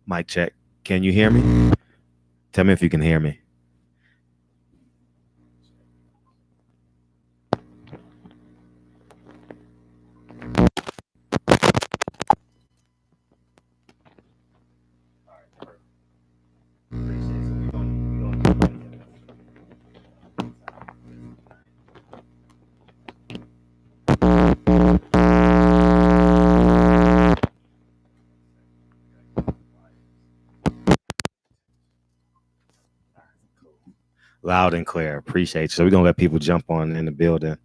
Mic check. Can you hear me? Tell me if you can hear me. Loud and clear. Appreciate you. So we're gonna let people jump on in the building,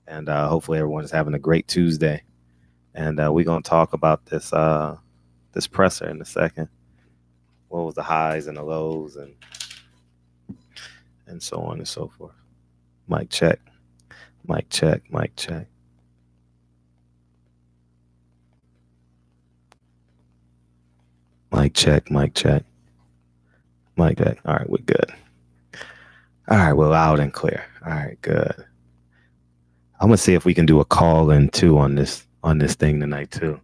and hopefully everyone is having a great Tuesday. And we're gonna talk about this presser in a second. What was the highs and the lows, and so on and so forth. Mic check. Mic check. Mic check. Mic check. Mic check. Mic check. All right, we're good. All right, we're loud and clear. All right, good. I'm gonna see if we can do a call in too on this thing tonight too,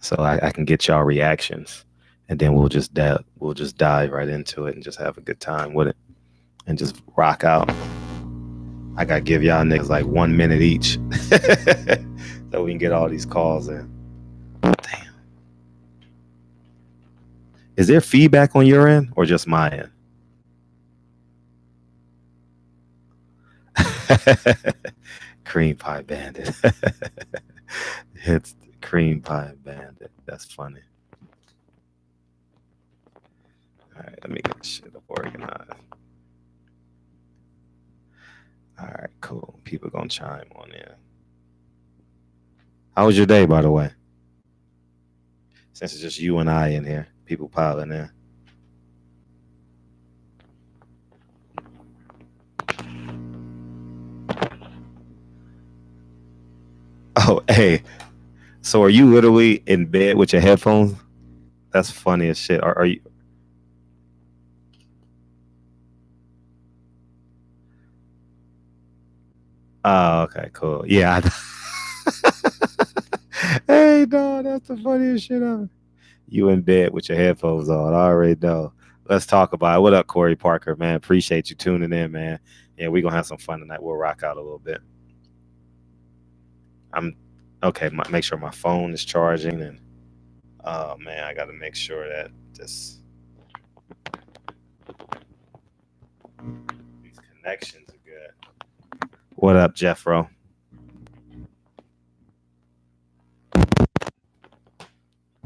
so I can get y'all reactions, and then we'll just dive right into it and just have a good time with it and just rock out. I gotta give y'all niggas like 1 minute each, so we can get all these calls in. Damn. Is there feedback on your end or just my end? Cream pie bandit. It's cream pie bandit. That's funny. All right, let me get this shit organized. All right, cool. People gonna chime on in. How was your day, by the way? Since it's just you and I in here, people piling in. Oh, hey. So are you literally in bed with your headphones? That's funny as shit. Are you? Oh, okay, cool. Yeah. Hey, dog, that's the funniest shit ever. You in bed with your headphones on. I already know. Let's talk about it. What up, Corey Parker, man? Appreciate you tuning in, man. Yeah, we're gonna have some fun tonight. We'll rock out a little bit. I'm okay. Make sure my phone is charging, and oh man, I gotta make sure that this these connections are good. What up, Jeffro?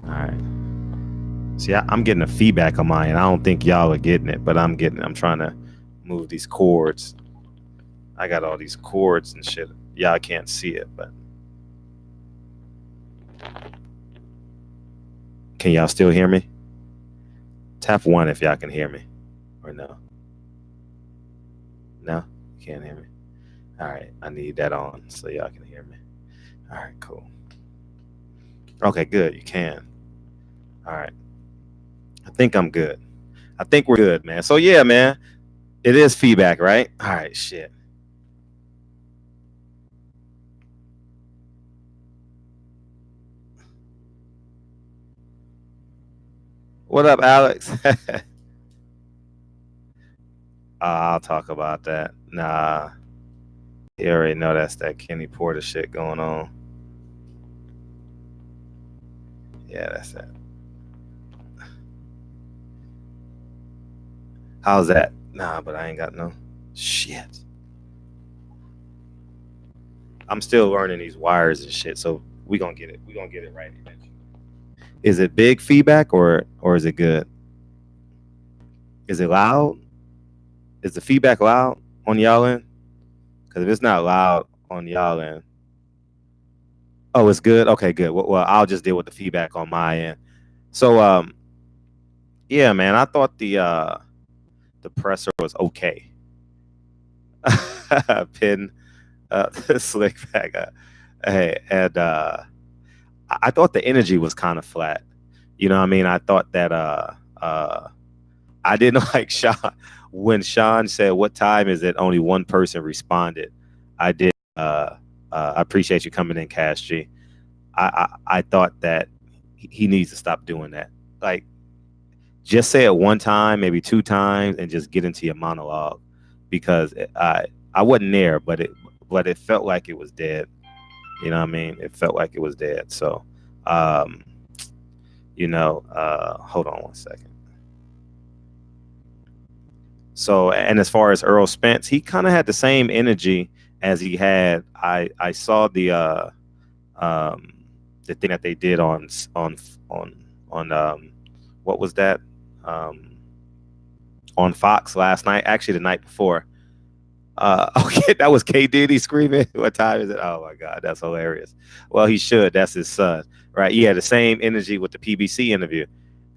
All right. See, I'm getting a feedback on mine. I don't think y'all are getting it, but I'm getting it. I'm trying to move these cords. I got all these cords and shit. Y'all can't see it, but can y'all still hear me? Tap one if y'all can hear me, or no. No, you can't hear me. All right, I need that on so y'all can hear me. All right, cool. Okay, good. You can. All right. I think I'm good. I think we're good, man. So yeah, man, it is feedback, right? All right, shit. What up, Alex? I'll talk about that. Nah, you already know that's that Kenny Porter shit going on. Yeah, that's that. How's that? Nah, but I ain't got no shit. I'm still learning these wires and shit, so we gonna get it. We gonna get it right eventually. Is it big feedback or is it good? Is it loud? Is the feedback loud on y'all end? Because if it's not loud on y'all end, oh, it's good. Okay, good. Well, I'll just deal with the feedback on my end. So, yeah, man, I thought the presser was okay. Pin, slick back. Hey, and I thought the energy was kind of flat. You know what I mean? I thought that I didn't like Sean when Sean said, "What time is it?" Only one person responded. I did. I appreciate you coming in, Cash G. I thought that he needs to stop doing that. Like just say it one time, maybe two times, and just get into your monologue, because I wasn't there, but it felt like it was dead. You know what I mean? It felt like it was dead. So, um, hold on one second. So, and as far as Earl Spence, he kind of had the same energy as he had. I saw um, the thing that they did on what was that, um, on Fox last night? Actually, the night before. Okay, that was K Diddy screaming. What time is it? Oh my God, that's hilarious. Well, he should. That's his son, right? He had the same energy with the PBC interview,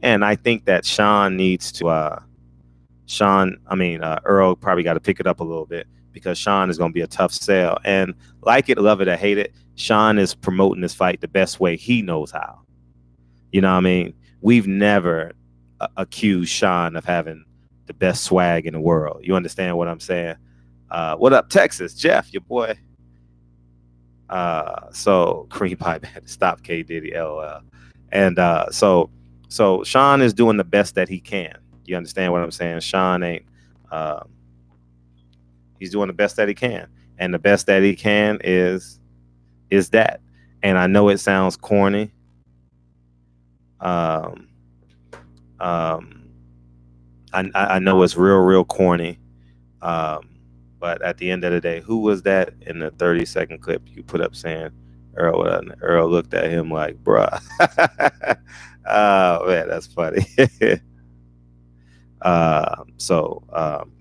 and I think that Sean needs to. Earl probably got to pick it up a little bit, because Sean is going to be a tough sell. And like it, love it, or hate it, Sean is promoting this fight the best way he knows how. You know what I mean? We've never accused Sean of having the best swag in the world. You understand what I'm saying? What up, Texas? Jeff, your boy. So Cream Pipe had to stop K Diddy, LOL. And so Sean is doing the best that he can. You understand what I'm saying? Sean ain't. He's doing the best that he can, and the best that he can is that. And I know it sounds corny. Um, um, I know it's real corny. But at the end of the day, who was that in the 30-second clip you put up saying Earl looked at him like, bruh? Oh man, that's funny.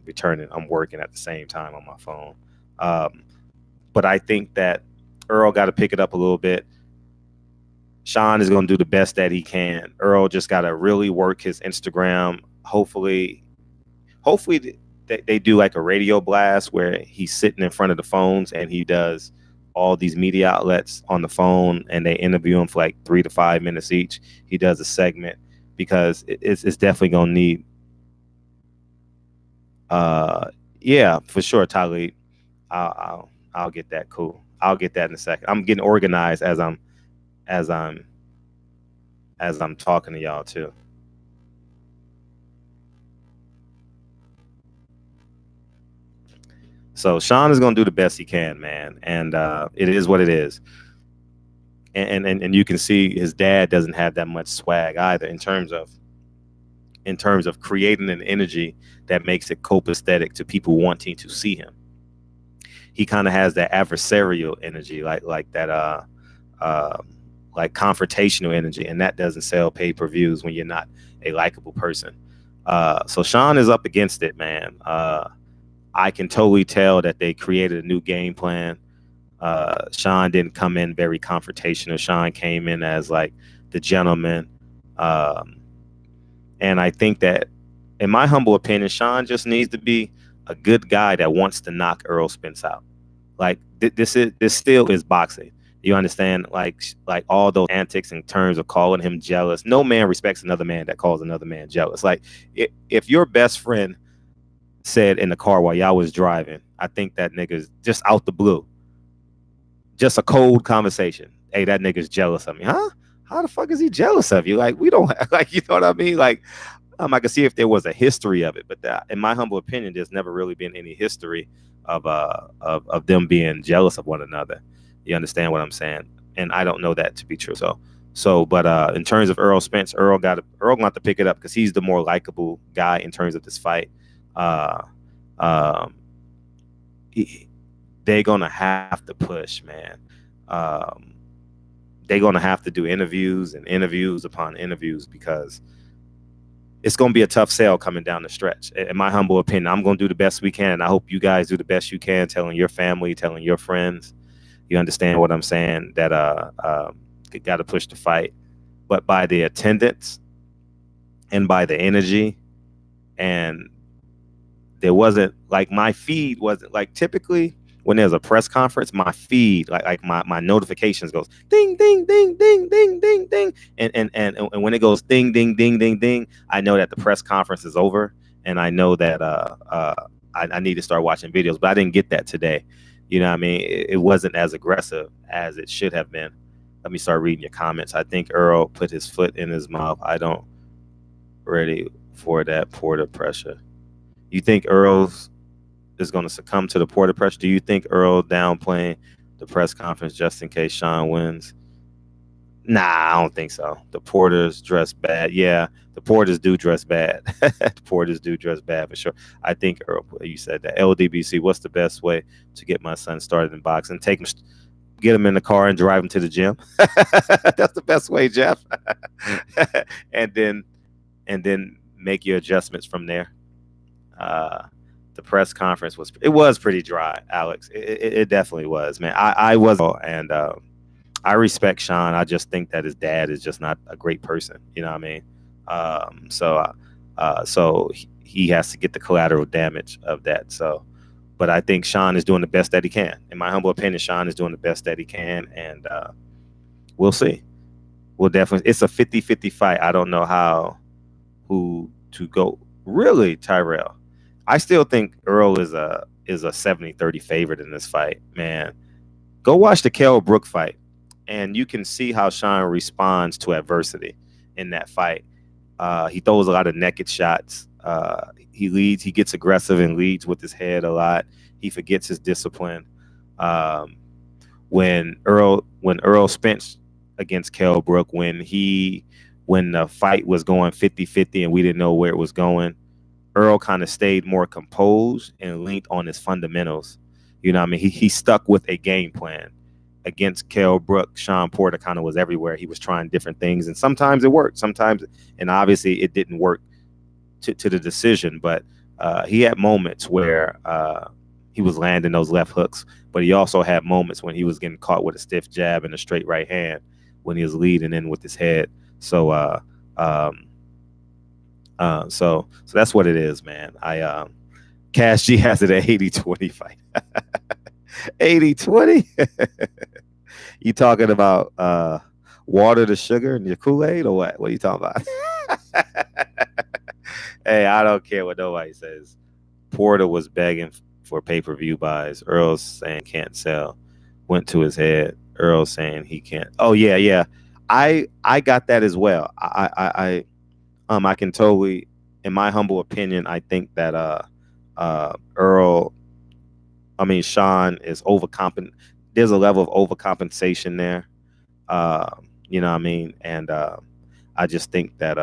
Returning, I'm working at the same time on my phone. But I think that Earl got to pick it up a little bit. Sean is going to do the best that he can. Earl just got to really work his Instagram. Hopefully they do like a radio blast where he's sitting in front of the phones and he does all these media outlets on the phone, and they interview him for like 3 to 5 minutes each. He does a segment, because it's definitely going to need. Yeah, for sure, Talib. I'll get that. Cool. I'll get that in a second. I'm getting organized as I'm talking to y'all too. So Sean is going to do the best he can, man, and it is what it is. And you can see his dad doesn't have that much swag either, in terms of creating an energy that makes it copacetic to people wanting to see him. He kind of has that adversarial energy, like that like confrontational energy, and that doesn't sell pay-per-views when you're not a likable person. So Sean is up against it, man. I can totally tell that they created a new game plan. Sean didn't come in very confrontational. Sean came in as like the gentleman. And I think that, in my humble opinion, Sean just needs to be a good guy that wants to knock Earl Spence out. Like this still is boxing. You understand? Like all those antics in terms of calling him jealous. No man respects another man that calls another man jealous. Like if your best friend said in the car while y'all was driving, I think that nigga's just out the blue. Just a cold conversation. Hey, that nigga's jealous of me, huh? How the fuck is he jealous of you? Like, we don't like, you know what I mean? Like, I could see if there was a history of it, but in my humble opinion, there's never really been any history of them being jealous of one another. You understand what I'm saying? And I don't know that to be true. But in terms of Earl Spence, Earl going to have to pick it up, because he's the more likable guy in terms of this fight. They're gonna have to push, man. They're gonna have to do interviews and interviews upon interviews, because it's gonna be a tough sell coming down the stretch. In my humble opinion, I'm gonna do the best we can, and I hope you guys do the best you can, telling your family, telling your friends. You understand what I'm saying? That got to push the fight, but by the attendance and by the energy, and there wasn't like, my feed wasn't like, typically when there's a press conference, my feed, like my notifications goes ding ding ding ding ding ding ding, and when it goes ding ding ding ding ding, I know that the press conference is over, and I know that I need to start watching videos. But I didn't get that today. You know what I mean? It wasn't as aggressive as it should have been. Let me start reading your comments. I think Earl put his foot in his mouth. I don't ready for that Porter pressure. You think Earl is going to succumb to the Porter pressure? Do you think Earl downplaying the press conference just in case Sean wins? Nah, I don't think so. The Porters dress bad. Yeah, the Porters do dress bad. The Porters do dress bad for sure. I think Earl, you said that. LDBC, what's the best way to get my son started in boxing? Get him in the car and drive him to the gym. That's the best way, Jeff. and then make your adjustments from there. The press conference was pretty dry, Alex. It definitely was, man. I was, and I respect Sean. I just think that his dad is just not a great person. You know what I mean? So he has to get the collateral damage of that. So, but I think Sean is doing the best that he can. In my humble opinion, Sean is doing the best that he can, and we'll see. We'll definitely. It's a 50-50 fight. I don't know who to go. Really, Tyrell. I still think Earl is a 70-30 favorite in this fight, man. Go watch the Kell Brook fight, and you can see how Sean responds to adversity in that fight. He throws a lot of naked shots. He leads. He gets aggressive and leads with his head a lot. He forgets his discipline. When Earl Spence against Kell Brook, when the fight was going 50-50 and we didn't know where it was going, Earl kind of stayed more composed and leaned on his fundamentals. You know what I mean? He stuck with a game plan. Against Kell Brook, Sean Porter kind of was everywhere. He was trying different things, and sometimes it worked. And obviously it didn't work to the decision, but he had moments where he was landing those left hooks, but he also had moments when he was getting caught with a stiff jab and a straight right hand when he was leading in with his head. So so that's what it is, man. Cash G has it at 80-20 fight. 80-20. You talking about water to sugar and your Kool-Aid or what? What are you talking about? Hey, I don't care what nobody says. Porter was begging for pay-per-view buys. Earl saying can't sell. Went to his head. Earl saying he can't. Oh yeah. I got that as well. I can totally, in my humble opinion, I think that Sean is overcompensating. There's a level of overcompensation there. You know what I mean? And I just think that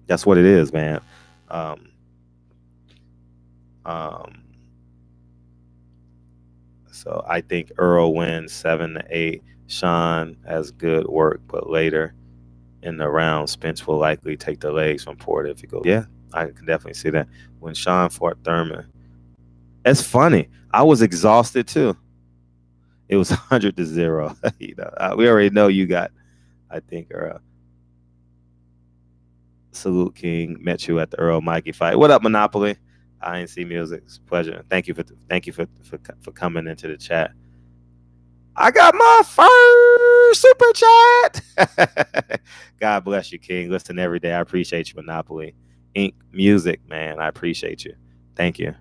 that's what it is, man. So I think Earl wins 7-8. Sean has good work, but later in the round, Spence will likely take the legs from Porter if he goes. Yeah, I can definitely see that. When Sean fought Thurman, it's funny. I was exhausted too. It was 100-0. You know, we already know you got. I think Salute King met you at the Earl Mikey fight. What up, Monopoly? INC Music. It's a pleasure. Thank you for coming into the chat. I got my first super chat. God bless you, King. Listen every day. I appreciate you, Monopoly Inc. Music, man. I appreciate you. Thank you.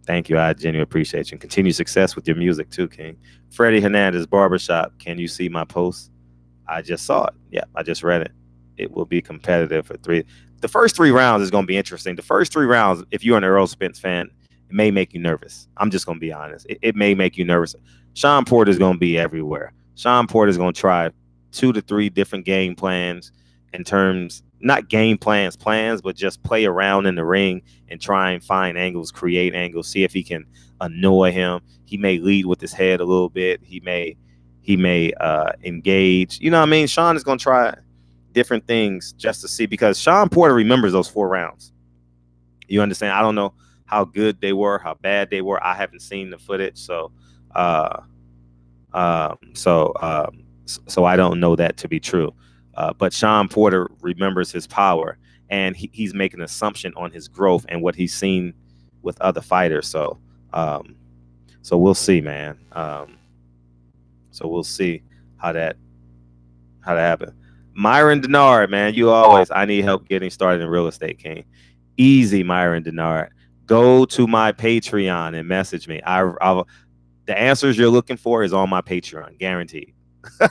Thank you. I genuinely appreciate you. And continue success with your music too, King. Freddie Hernandez, Barbershop. Can you see my post? I just saw it. Yeah, I just read it. It will be competitive for 3. The first 3 rounds is going to be interesting. The first 3 rounds, if you're an Earl Spence fan, it may make you nervous. I'm just going to be honest. It may make you nervous. Sean Porter is going to be everywhere. Sean Porter is going to try 2 to 3 different game plans in terms, not game plans, but just play around in the ring and try and find angles, create angles, see if he can annoy him. He may lead with his head a little bit. He may engage. You know what I mean? Sean is going to try different things just to see, because Sean Porter remembers those 4 rounds. You understand? I don't know how good they were, how bad they were. I haven't seen the footage, so I don't know that to be true. But Sean Porter remembers his power, and he's making an assumption on his growth and what he's seen with other fighters. So we'll see, man. So we'll see how that happens. Myron Denard, man, I need help getting started in real estate, King. Easy, Myron Denard. Go to my Patreon and message me. The answers you're looking for is on my Patreon, guaranteed.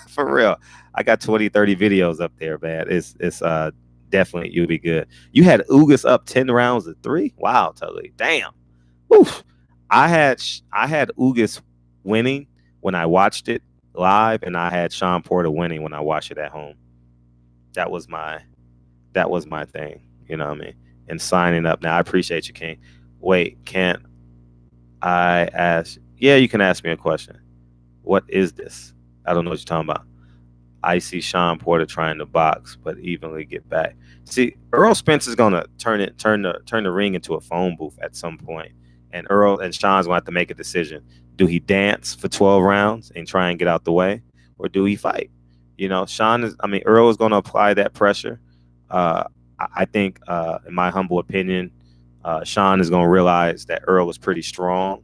For real. I got 20, 30 videos up there, man. It's definitely you'll be good. You had Ugas up 10 rounds of 3. Wow, totally. Damn. Oof. I had Ugas winning when I watched it live, and I had Sean Porter winning when I watched it at home. That was my thing. You know what I mean? And signing up now. I appreciate you, King. Wait, can't I ask? Yeah, you can ask me a question. What is this? I don't know what you're talking about. I see Sean Porter trying to box, but evenly get back. See, Earl Spence is gonna turn the ring into a phone booth at some point, and Earl and Sean's gonna have to make a decision. Do he dance for 12 rounds and try and get out the way, or do he fight? Earl is gonna apply that pressure. I think, in my humble opinion, Sean is gonna realize that Earl is pretty strong,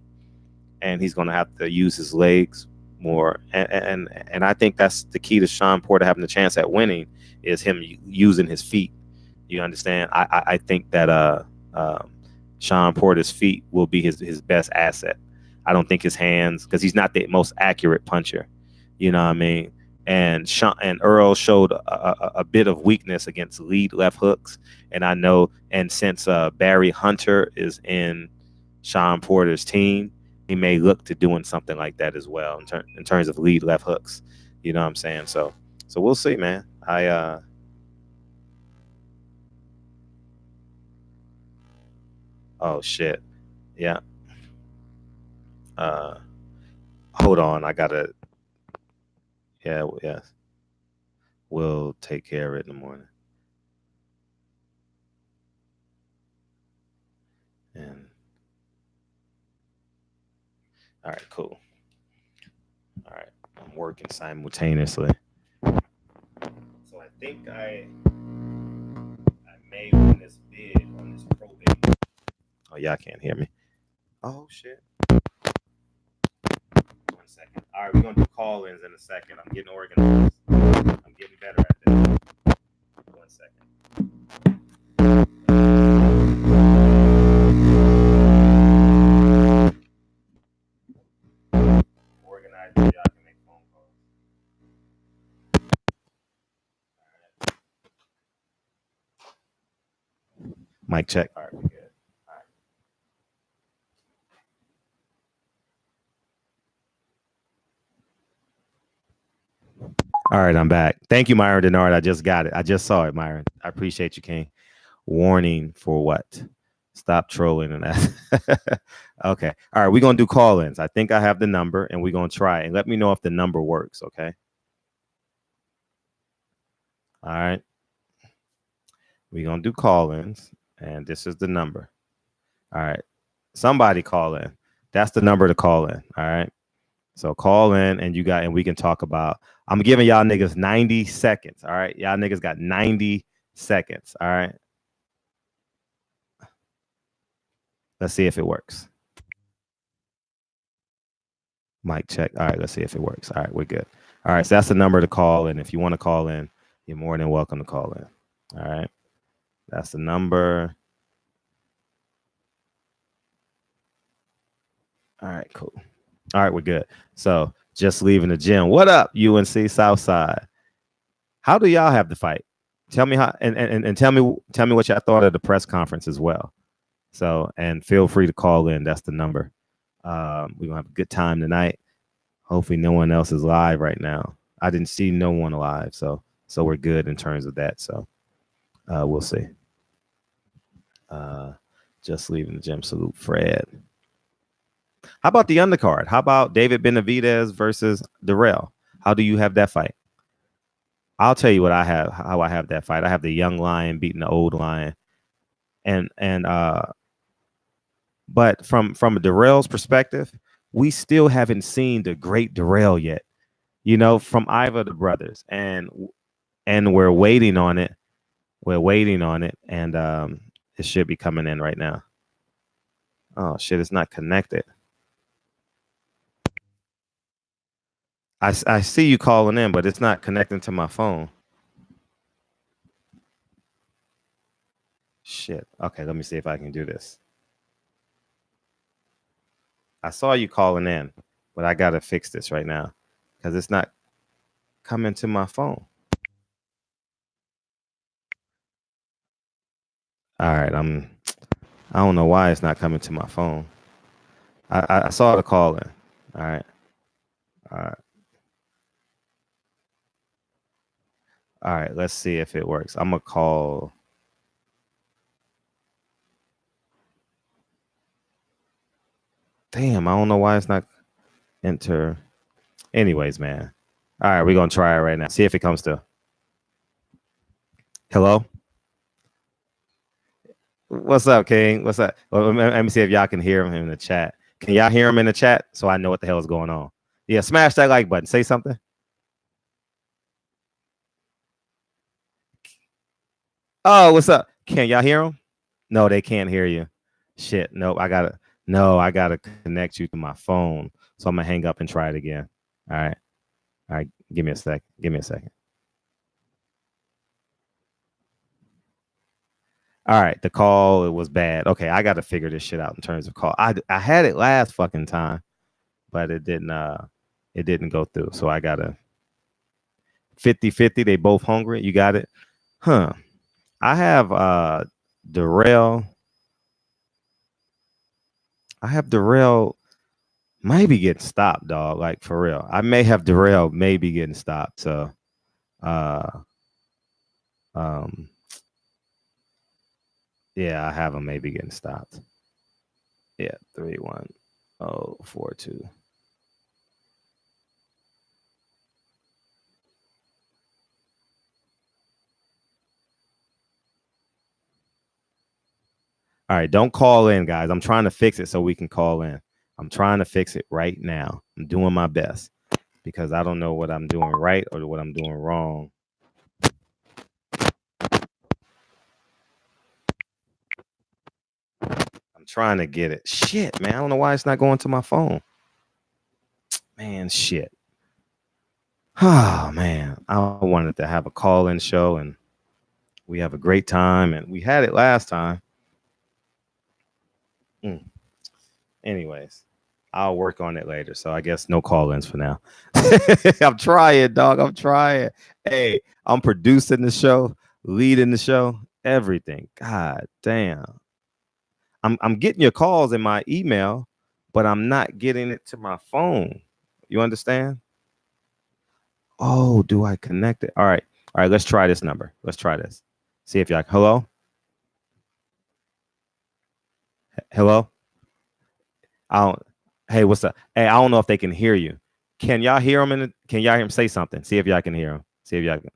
and he's going to have to use his legs more. And I think that's the key to Sean Porter having a chance at winning is him using his feet. You understand? I think that Sean Porter's feet will be his best asset. I don't think his hands, because he's not the most accurate puncher. You know what I mean? And Earl showed a bit of weakness against lead left hooks. And I know, and since Barry Hunter is in Sean Porter's team, he may look to doing something like that as well in terms of lead left hooks. You know what I'm saying? So we'll see, man. Oh shit. Yeah. Hold on. I gotta. Yeah. Yeah. We'll take care of it in the morning. And all right, cool. All right, I'm working simultaneously. So I think I may win this bid on this probate. Oh, y'all can't hear me. Oh shit. 1 second. All right, we're gonna do call-ins in a second. I'm getting organized. I'm getting better at this. 1 second. Organized so y'all can make phone calls. Mic check. All right, we're good. All right, I'm back. Thank you, Myron Denard. I just got it. I just saw it, Myron. I appreciate you, King. Warning for what? Stop trolling and that. Okay. All right, we're gonna do call-ins. I think I have the number, and we're gonna try it. And let me know if the number works. Okay. All right. We're gonna do call-ins, and this is the number. All right. Somebody call in. That's the number to call in. All right. So call in, and we can talk about. I'm giving y'all niggas 90 seconds. All right. Y'all niggas got 90 seconds. All right. Let's see if it works. Mic check. All right. Let's see if it works. All right. We're good. All right. So that's the number to call in. If you want to call in, you're more than welcome to call in. All right. That's the number. All right. Cool. All right. We're good. So just leaving the gym. What up, UNC Southside? How do y'all have the fight? Tell me how, and tell me what y'all thought of the press conference as well. So, and feel free to call in. That's the number. We're gonna have a good time tonight. Hopefully, no one else is live right now. I didn't see no one live, so we're good in terms of that. So, we'll see. Just leaving the gym. Salute, Fred. How about the undercard? How about David Benavidez versus Darrell? How do you have that fight? I'll tell you what I have. How I have that fight. I have the young lion beating the old lion, and but from Darrell's perspective, we still haven't seen the great Darrell yet. You know, from either of the brothers, and we're waiting on it. We're waiting on it, and it should be coming in right now. Oh shit, it's not connected. I see you calling in, but it's not connecting to my phone. Shit. Okay, let me see if I can do this. I saw you calling in, but I gotta fix this right now because it's not coming to my phone. All right, I don't know why it's not coming to my phone. I saw the call in. All right. All right. All right. Let's see if it works. I'm gonna call. Damn, I don't know why it's not enter. Anyways, man. All right, we're gonna try it right now. See if it comes to. Hello. What's up, King? What's up? Well, let me see if y'all can hear him in the chat. Can y'all hear him in the chat so I know what the hell is going on? Yeah, smash that like button. Say something. Oh, what's up? Can y'all hear him? No, they can't hear you. Shit. Nope. I gotta connect you to my phone. So I'm gonna hang up and try it again. All right. All right. Give me a sec. Give me a second. All right. The call, it was bad. Okay, I gotta figure this shit out in terms of call. I had it last fucking time, but it didn't go through. So I gotta 50-50. They both hungry. You got it? Huh. I have Darrell. I have Darrell maybe getting stopped, dog. Like for real. I may have Darrell maybe getting stopped. So uh um yeah, I have him maybe getting stopped. Yeah, 31042. All right, don't call in, guys. I'm trying to fix it so we can call in. I'm trying to fix it right now. I'm doing my best because I don't know what I'm doing right or what I'm doing wrong. I'm trying to get it. Shit, man. I don't know why it's not going to my phone. Man, shit. Oh, man. I wanted to have a call in show and we have a great time and we had it last time. Mm. Anyways, I'll work on it later. So I guess no call ins for now. I'm trying, dog. I'm trying. Hey, I'm producing the show, leading the show, everything. God damn. I'm getting your calls in my email, but I'm not getting it to my phone. You understand? Oh, do I connect it? All right. All right. Let's try this number. Let's try this. See if y'all. Hello? Hello? I don't. Hey, what's up? Hey, I don't know if they can hear you. Can y'all hear him? Can y'all hear him say something? See if y'all can hear him. See if y'all can.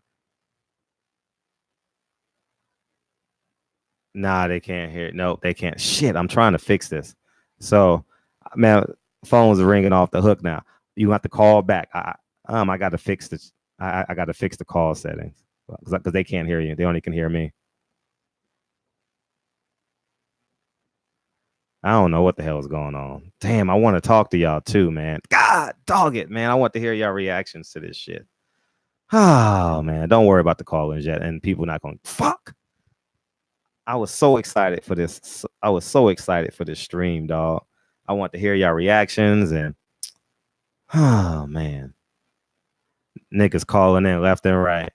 Nah, they can't hear it. No, they can't. Shit, I'm trying to fix this. So, man, phone's ringing off the hook now. You have to call back. I got to fix this. I got to fix the call settings because they can't hear you. They only can hear me. I don't know what the hell is going on. Damn, I want to talk to y'all too, man. God, dog it, man. I want to hear y'all reactions to this shit. Oh man, don't worry about the call-ins yet, and people not going. Fuck. I was so excited for this. I was so excited for this stream, dog. I want to hear y'all reactions and oh man, niggas calling in left and right.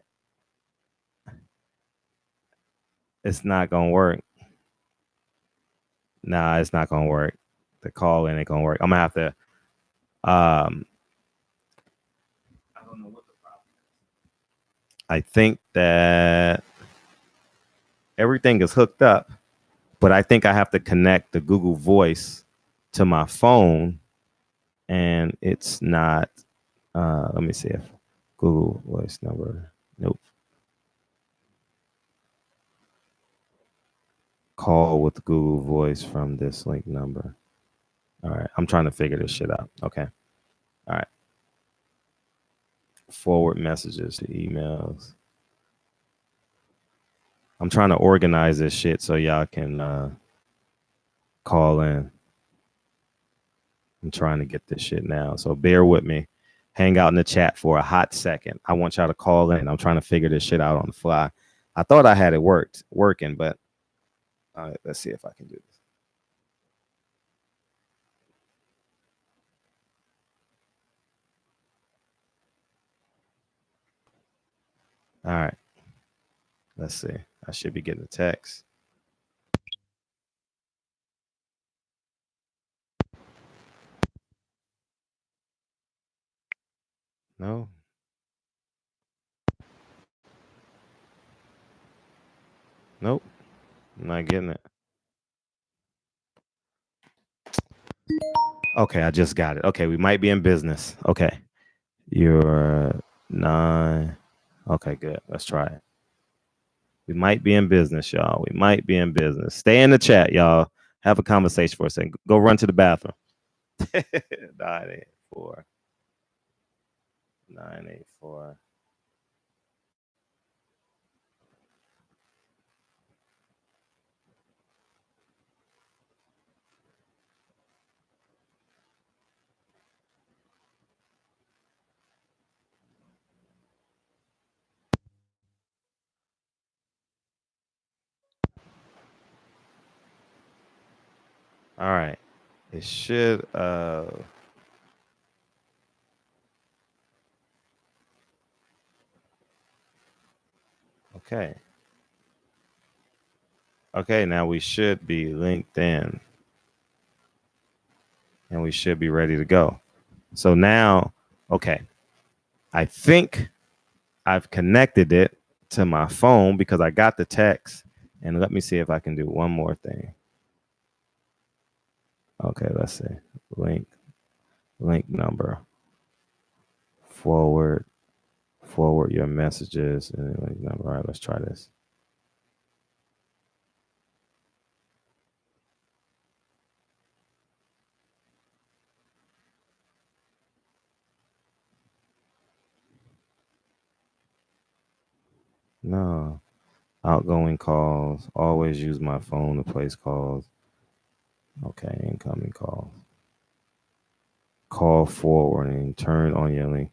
It's not gonna work. Nah, it's not gonna work. The call in ain't gonna work. I'm gonna have to. I don't know what the problem is. I think that everything is hooked up, but I think I have to connect the Google Voice to my phone, and it's not. Let me see if Google Voice number. Nope. Call with Google Voice from this link number. All right. I'm trying to figure this shit out. Okay. All right. Forward messages to emails. I'm trying to organize this shit so y'all can call in. I'm trying to get this shit now. So bear with me. Hang out in the chat for a hot second. I want y'all to call in. I'm trying to figure this shit out on the fly. I thought I had it working, but all right, let's see if I can do this. All right. Let's see. I should be getting a text. No. Nope. I'm not getting it. Okay, I just got it. Okay, we might be in business. Okay. You're 9. Okay, good. Let's try it. We might be in business, y'all. We might be in business. Stay in the chat, y'all. Have a conversation for a second. Go run to the bathroom. 984. 984. All right. It should okay. Okay, now we should be linked in. And we should be ready to go. So now, okay. I think I've connected it to my phone because I got the text. And let me see if I can do one more thing. Okay, let's see. Link number. Forward your messages and link number. All right, let's try this. No. Outgoing calls. Always use my phone to place calls. Okay, incoming calls. Call forwarding. Turn on your link.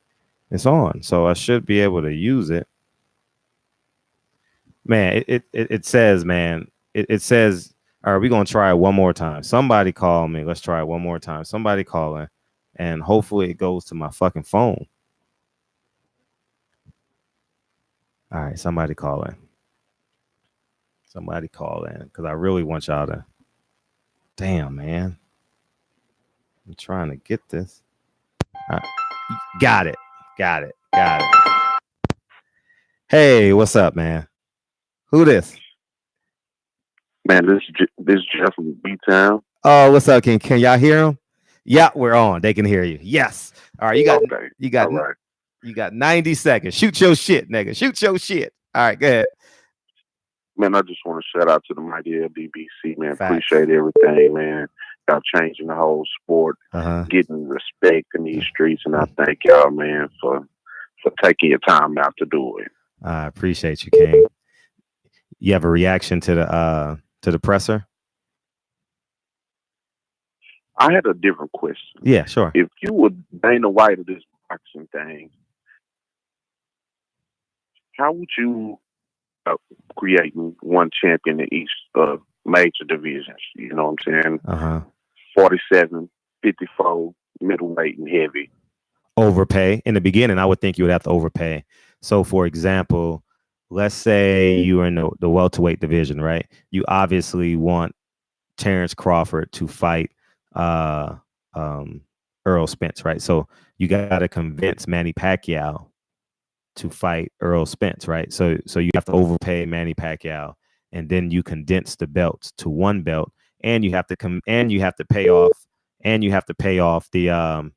It's on. So I should be able to use it. Man, it says, man, it says, all right, we're going to try it one more time. Somebody call me. Let's try it one more time. Somebody calling. And hopefully it goes to my fucking phone. All right, somebody call in. Somebody call in because I really want y'all to. Damn, man. I'm trying to get this. Got it. Got it. Got it. Hey, what's up, man? Who this? Man, this is Jeff from B-Town. Oh, what's up? Can y'all hear him? Yeah, we're on. They can hear you. Yes. All right, you got 90 seconds. Shoot your shit, nigga. Shoot your shit. All right, go ahead. Man, I just want to shout out to the mighty LDBC, man. Facts. Appreciate everything, man. Y'all changing the whole sport, getting respect in these streets, and I thank y'all, man, for taking your time out to do it. I appreciate you, King. You have a reaction to the presser? I had a different question. Yeah, sure. If you were Dana White of this boxing thing, how would you create one champion in each major divisions? You know what I'm saying? 47, 54, middleweight, and heavy. Overpay. In the beginning, I would think you would have to overpay. So, for example, let's say you are in the welterweight division, right? You obviously want Terrence Crawford to fight Earl Spence, right? So you got to convince Manny Pacquiao to fight Earl Spence, right? So you have to overpay Manny Pacquiao, and then you condense the belts to one belt, and you have to pay off the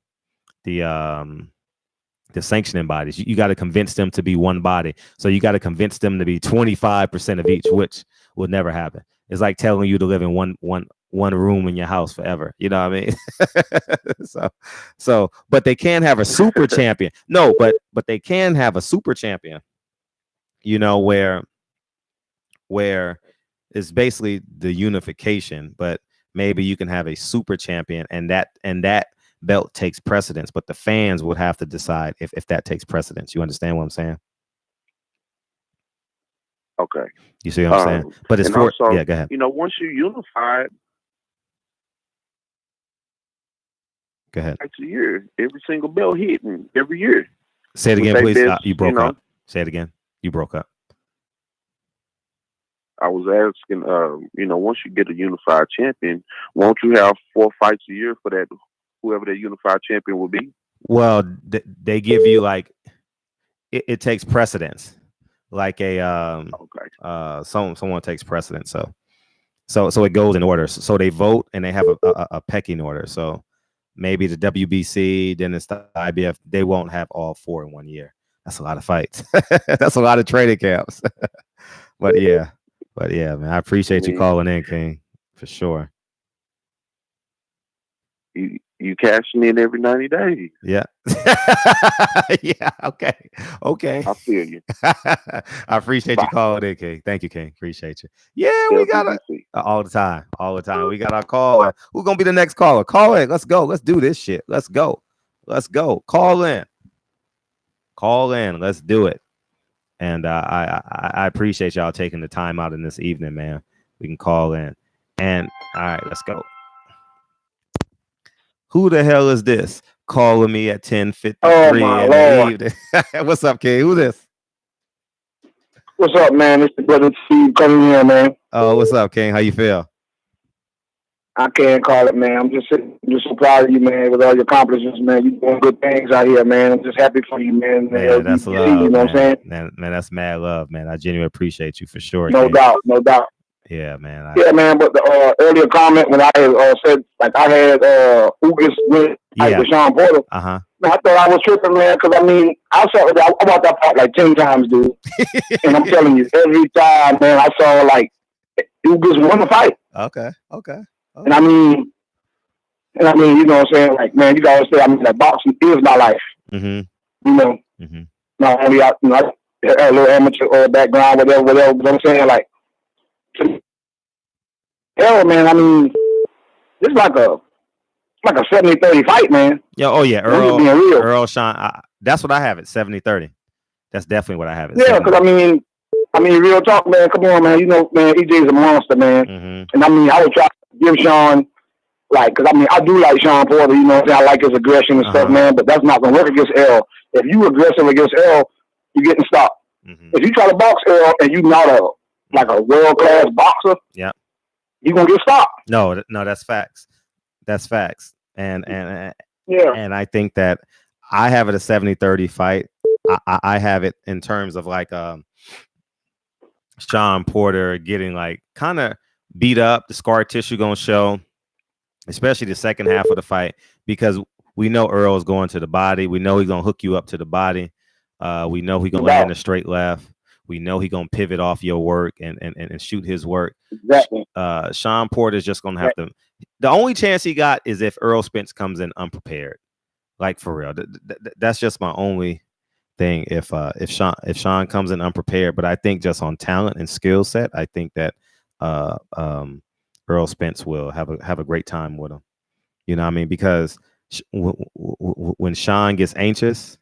sanctioning bodies. You got to convince them to be one body. So you got to convince them to be 25% of each, which will never happen. It's like telling you to live in one room in your house forever. You know what I mean? so, but they can have a super champion. No, but they can have a super champion. You know, where it's basically the unification, but maybe you can have a super champion, and that belt takes precedence, but the fans would have to decide if that takes precedence. You understand what I'm saying? Okay. You see what I'm saying? But it's for also, yeah, go ahead. You know, once you unify, go ahead. It's a year, every single belt hitting every year. Say it again, please. You broke up. Say it again. You broke up. I was asking, you know, once you get a unified champion, won't you have 4 fights a year for that, whoever that unified champion will be? Well, they give you like it takes precedence, like a someone takes precedence. So it goes in order. So they vote and they have a pecking order. So maybe the WBC, then it's the IBF. They won't have all 4 in 1 year. That's a lot of fights. That's a lot of training camps. But yeah, man, I appreciate you calling in, King, for sure. You cashing in every 90 days. Yeah. Yeah. Okay. I feel you. I appreciate you calling in, King. Thank you, King. Appreciate you. Yeah, we got it all the time. All the time. We got our call. Who's gonna be the next caller? Call in. Let's go. Let's do this shit. Let's go. Let's go. Call in. Call in. Let's do it. And I appreciate y'all taking the time out in this evening, man. We can call in. And all right, let's go. Who the hell is this calling me at 10:53 in the evening? What's up, King? Who this? What's up, man? It's the brother Steve coming here, man. Oh, what's up, King? How you feel? I can't call it, man. I'm just so proud of you, man, with all your accomplishments, man. You're doing good things out here, man. I'm just happy for you, man. Man, that's love, you know what I'm saying? Man, that's mad love, man. I genuinely appreciate you for sure. No King. doubt, no doubt. Yeah, man. Yeah, man. But the earlier comment when I said like I had Ugas win with Sean Porter. Man, I thought I was tripping, man, because I mean I watched that part like 10 times, dude. And I'm telling you, every time, man, I saw like Ugas won the fight. Okay. And I mean, you know what I'm saying? Like, man, you gotta say, I mean, like, boxing is my life. Mm-hmm. You know, not only I have a little amateur background, whatever. But I'm saying, like, hell, man, I mean, it's like a 70-30 fight, man. Yeah. Oh yeah, Earl, Sean. That's what I have it. 70-30. That's definitely what I have it. Yeah, because I mean, real talk, man. Come on, man. You know, man, EJ's a monster, man. And I mean, I would try to give Sean, like, because I mean, I do like Sean Porter. You know what I'm saying? I like his aggression and stuff, man. But that's not gonna work against L. If you aggressive against L, you're getting stopped. If you try to box L and you're not a world class boxer, yeah, you're gonna get stopped. No, that's facts. That's facts. And yeah, and I think that I have it a 70-30 fight. I have it in terms of like Sean Porter getting like kind of beat up, the scar tissue gonna show, especially the second half of the fight, because we know Earl's going to the body. We know he's gonna hook you up to the body. We know he's gonna land a straight left. We know he's gonna pivot off your work and shoot his work. Exactly. Sean Porter's just gonna have to. The only chance he got is if Earl Spence comes in unprepared, like for real. That's just my only thing. If Sean comes in unprepared, but I think just on talent and skill set, I think that Earl Spence will have a great time with him. You know what I mean? Because when Sean gets anxious,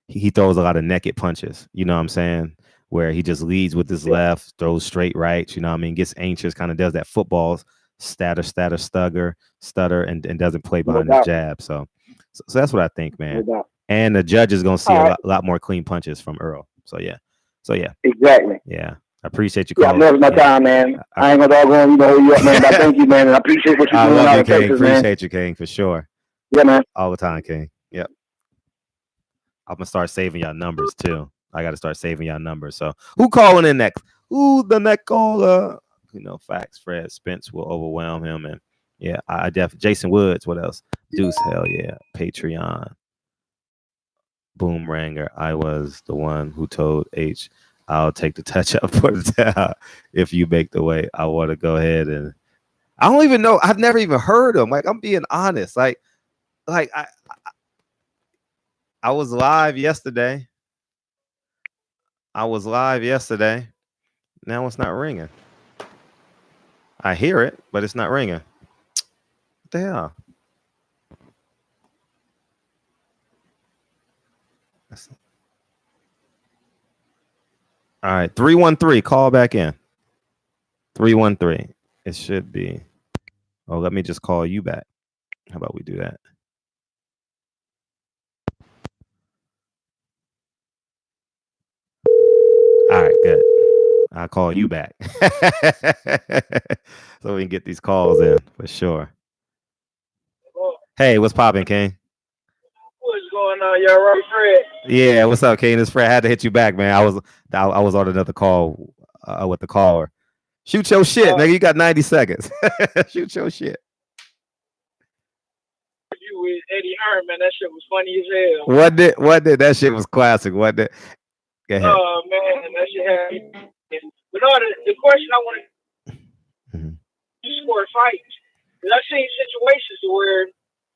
he throws a lot of naked punches. You know what I'm saying? Where he just leads with his left, throws straight right. You know what I mean? Gets anxious, kind of does that football stutter, and doesn't play behind his jab. So that's what I think, man. And the judge is gonna see a lot more clean punches from Earl. So yeah. Exactly. Yeah. I appreciate you calling. Yeah, my time, man. I ain't gonna doggone you up, man. But thank you, man. And I appreciate what you're doing out in Texas, man. Appreciate you, King, for sure. Yeah, man. All the time, King. Yep. I'm gonna start saving y'all numbers too. I gotta start saving y'all numbers. So who calling in next? Who the next caller? You know, facts. Fred Spence will overwhelm him, and yeah, I definitely. Jason Woods. What else? Deuce. Hell yeah. Patreon. Boomranger. I was the one who told H, I'll take the touch up for the towel if you make the way. I want to go ahead and I don't even know. I've never even heard him. Like, I'm being honest. Like I was live yesterday. Now it's not ringing. I hear it, but it's not ringing. What the hell? All right, 313. Call back in. 313. It should be. Oh, let me just call you back. How about we do that? All right, good. I'll call you back. So we can get these calls in for sure. Hey, what's popping, King? going on? Y'all right, Fred? Yeah, what's up, Kane? It's Fred. I had to hit you back, man. I was on another call with the caller. Shoot your shit, nigga. You got 90 seconds. Shoot your shit. You with Eddie Hearn, man. That shit was funny as hell. What did that shit was classic? What did? Go ahead. Oh man, that shit had me. But no, the question I want to score fights. Because I've seen situations where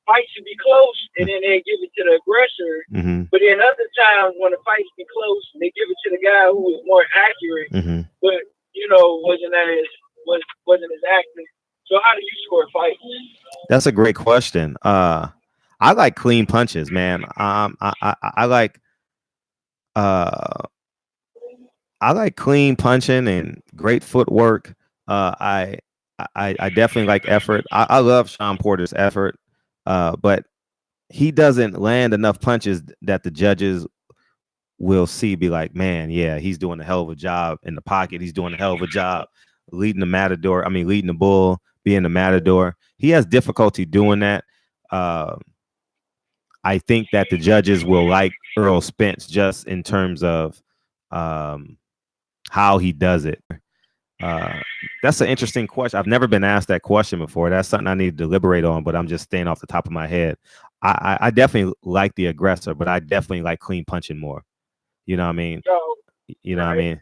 fights should be close and then they give it to the aggressor. But then other times when the fights be close, they give it to the guy who was more accurate, but wasn't as active. So how do you score fights? That's a great question. I like clean punches, man. I like clean punching and great footwork. I definitely like effort. I love Sean Porter's effort, but he doesn't land enough punches that the judges will be like, man, yeah, he's doing a hell of a job in the pocket. He's doing a hell of a job leading the bull, being the matador. He has difficulty doing that. I think that the judges will like Earl Spence just in terms of how he does it. That's an interesting question. I've never been asked that question before. That's something I need to deliberate on, but I'm just staying off the top of my head. I definitely like the aggressor, but I definitely like clean punching more. You know what I mean? You know what I mean?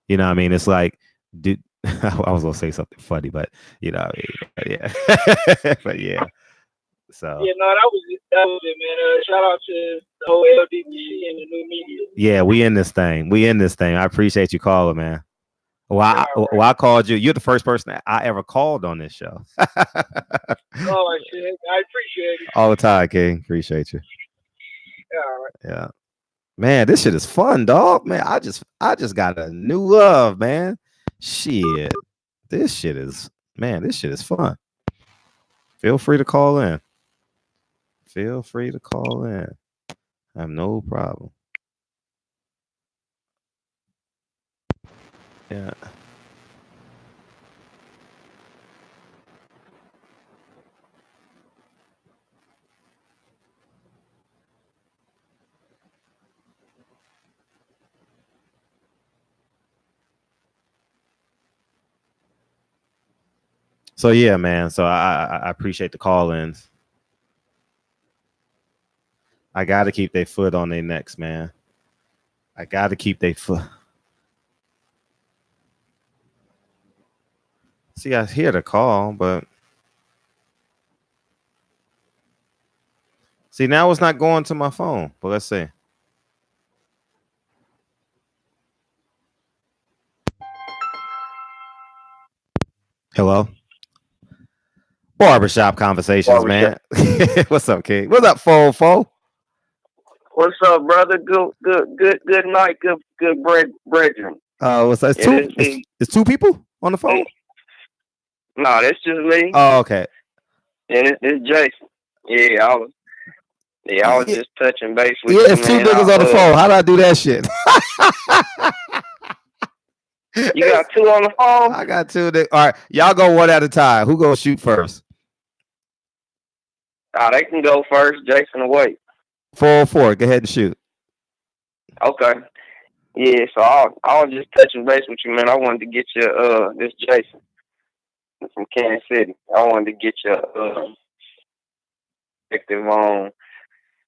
You know what I mean? It's like, dude, I was gonna say something funny, but you know what I mean? But yeah. But yeah. So yeah, no, that was it, man. Shout out to the whole LDBC and the new media. Yeah, we in this thing. I appreciate you calling, man. Well, I called you. You're the first person that I ever called on this show. Oh, shit. I appreciate it. All the time, King. Appreciate you. Yeah, all right. Yeah. Man, this shit is fun, dog. Man, I just got a new love, man. Shit. This shit is fun. Feel free to call in. I have no problem. Yeah. So yeah, man. So I appreciate the call-ins. I gotta keep their foot on their necks, man. I gotta keep their foot. See, I hear the call, but see, now it's not going to my phone. But let's see. Hello? Barbershop Conversations, man. What's up, King? What's up, Fo? What's up, brother? Good night, good brethren. What's that? It's two people on the phone? No, that's just me. Oh, okay. And it's Jason. Yeah, I was just touching base with you. Yeah, it's two niggas on the phone. How do I do that shit? You got two on the phone? I got two. All right, y'all go one at a time. Who gonna shoot first? They can go first. Jason away. 404. Go ahead and shoot. Okay. Yeah, so I was just touching base with you, man. I wanted to get you this Jason from Kansas City. I wanted to get your perspective on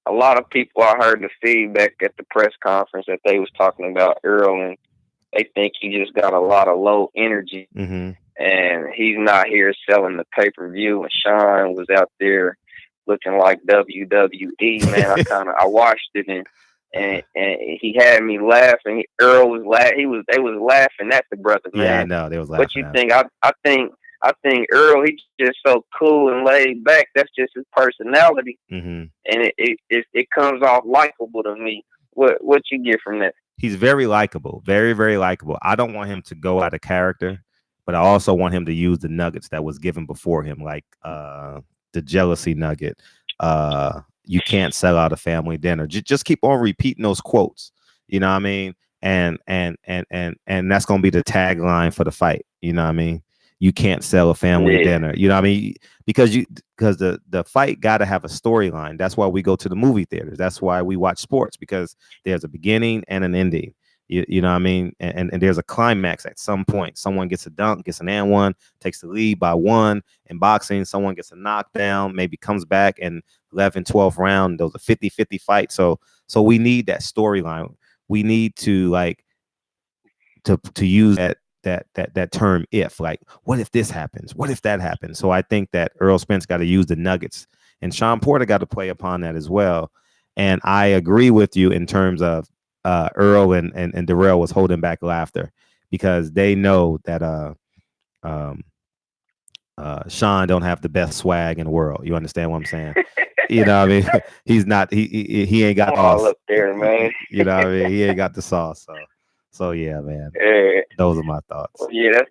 a lot of people. I heard the feedback at the press conference that they was talking about Earl, and they think he just got a lot of low energy, and he's not here selling the pay-per-view. And Sean was out there looking like WWE, man. I watched it and he had me laughing. Earl was they was laughing at the brother, man. Yeah, I know they was laughing. What you think? I think Earl, he's just so cool and laid back. That's just his personality, and it comes off likable to me. What you get from that? He's very likable, very, very likable. I don't want him to go out of character, but I also want him to use the nuggets that was given before him, like the jealousy nugget. You can't sell out a family dinner. Just keep on repeating those quotes. You know what I mean? And that's gonna be the tagline for the fight. You know what I mean? you can't sell a family dinner. You know what I mean? Because the fight got to have a storyline. That's why we go to the movie theaters. That's why we watch sports, because there's a beginning and an ending. You know what I mean? And there's a climax at some point. Someone gets a dunk, gets an and one, takes the lead by one. In boxing, someone gets a knockdown, maybe comes back and 11th, 12th round, those are 50-50 fight. So we need that storyline. We need to to use that term, if, like, what if this happens? What if that happens? So I think that Earl Spence got to use the nuggets, and Sean Porter got to play upon that as well. And I agree with you in terms of Earl and Darrell was holding back laughter because they know that Sean don't have the best swag in the world. You understand what I'm saying? You know what I mean? He's not. He ain't got all up there, man. You know what I mean? He ain't got the sauce. So yeah, man. Those are my thoughts. Well, yeah, that's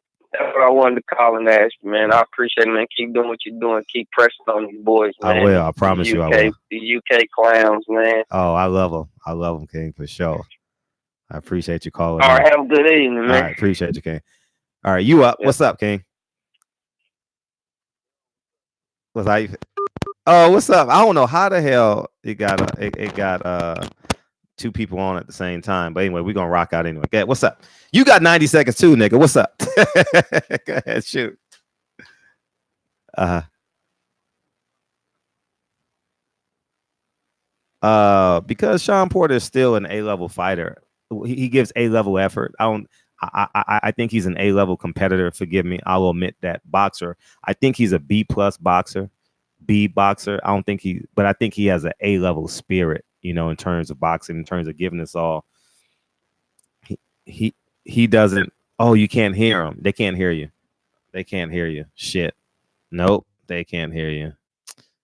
what I wanted to call and ask you, man. I appreciate it, man. Keep doing what you're doing. Keep pressing on these boys, man. I will. I promise you I will. The UK clowns, man. Oh, I love them. I love them, King, for sure. I appreciate you calling. All right, have a good evening, man. All right, appreciate you, King. All right, you up? Yeah. What's up, King? What's up? Oh, what's up? I don't know how the hell it got two people on at the same time. But anyway, we're gonna rock out anyway. Okay, what's up? You got 90 seconds too, nigga. What's up? Go ahead, shoot. Because Sean Porter is still an A-level fighter. He gives A-level effort. I think he's an A-level competitor. Forgive me. I'll admit that. Boxer. I think he's a B+ boxer. B boxer. I think he has an A-level spirit, you know, in terms of boxing, in terms of giving us all. He doesn't. Oh, you can't hear him. They can't hear you. They can't hear you. Shit. Nope. They can't hear you.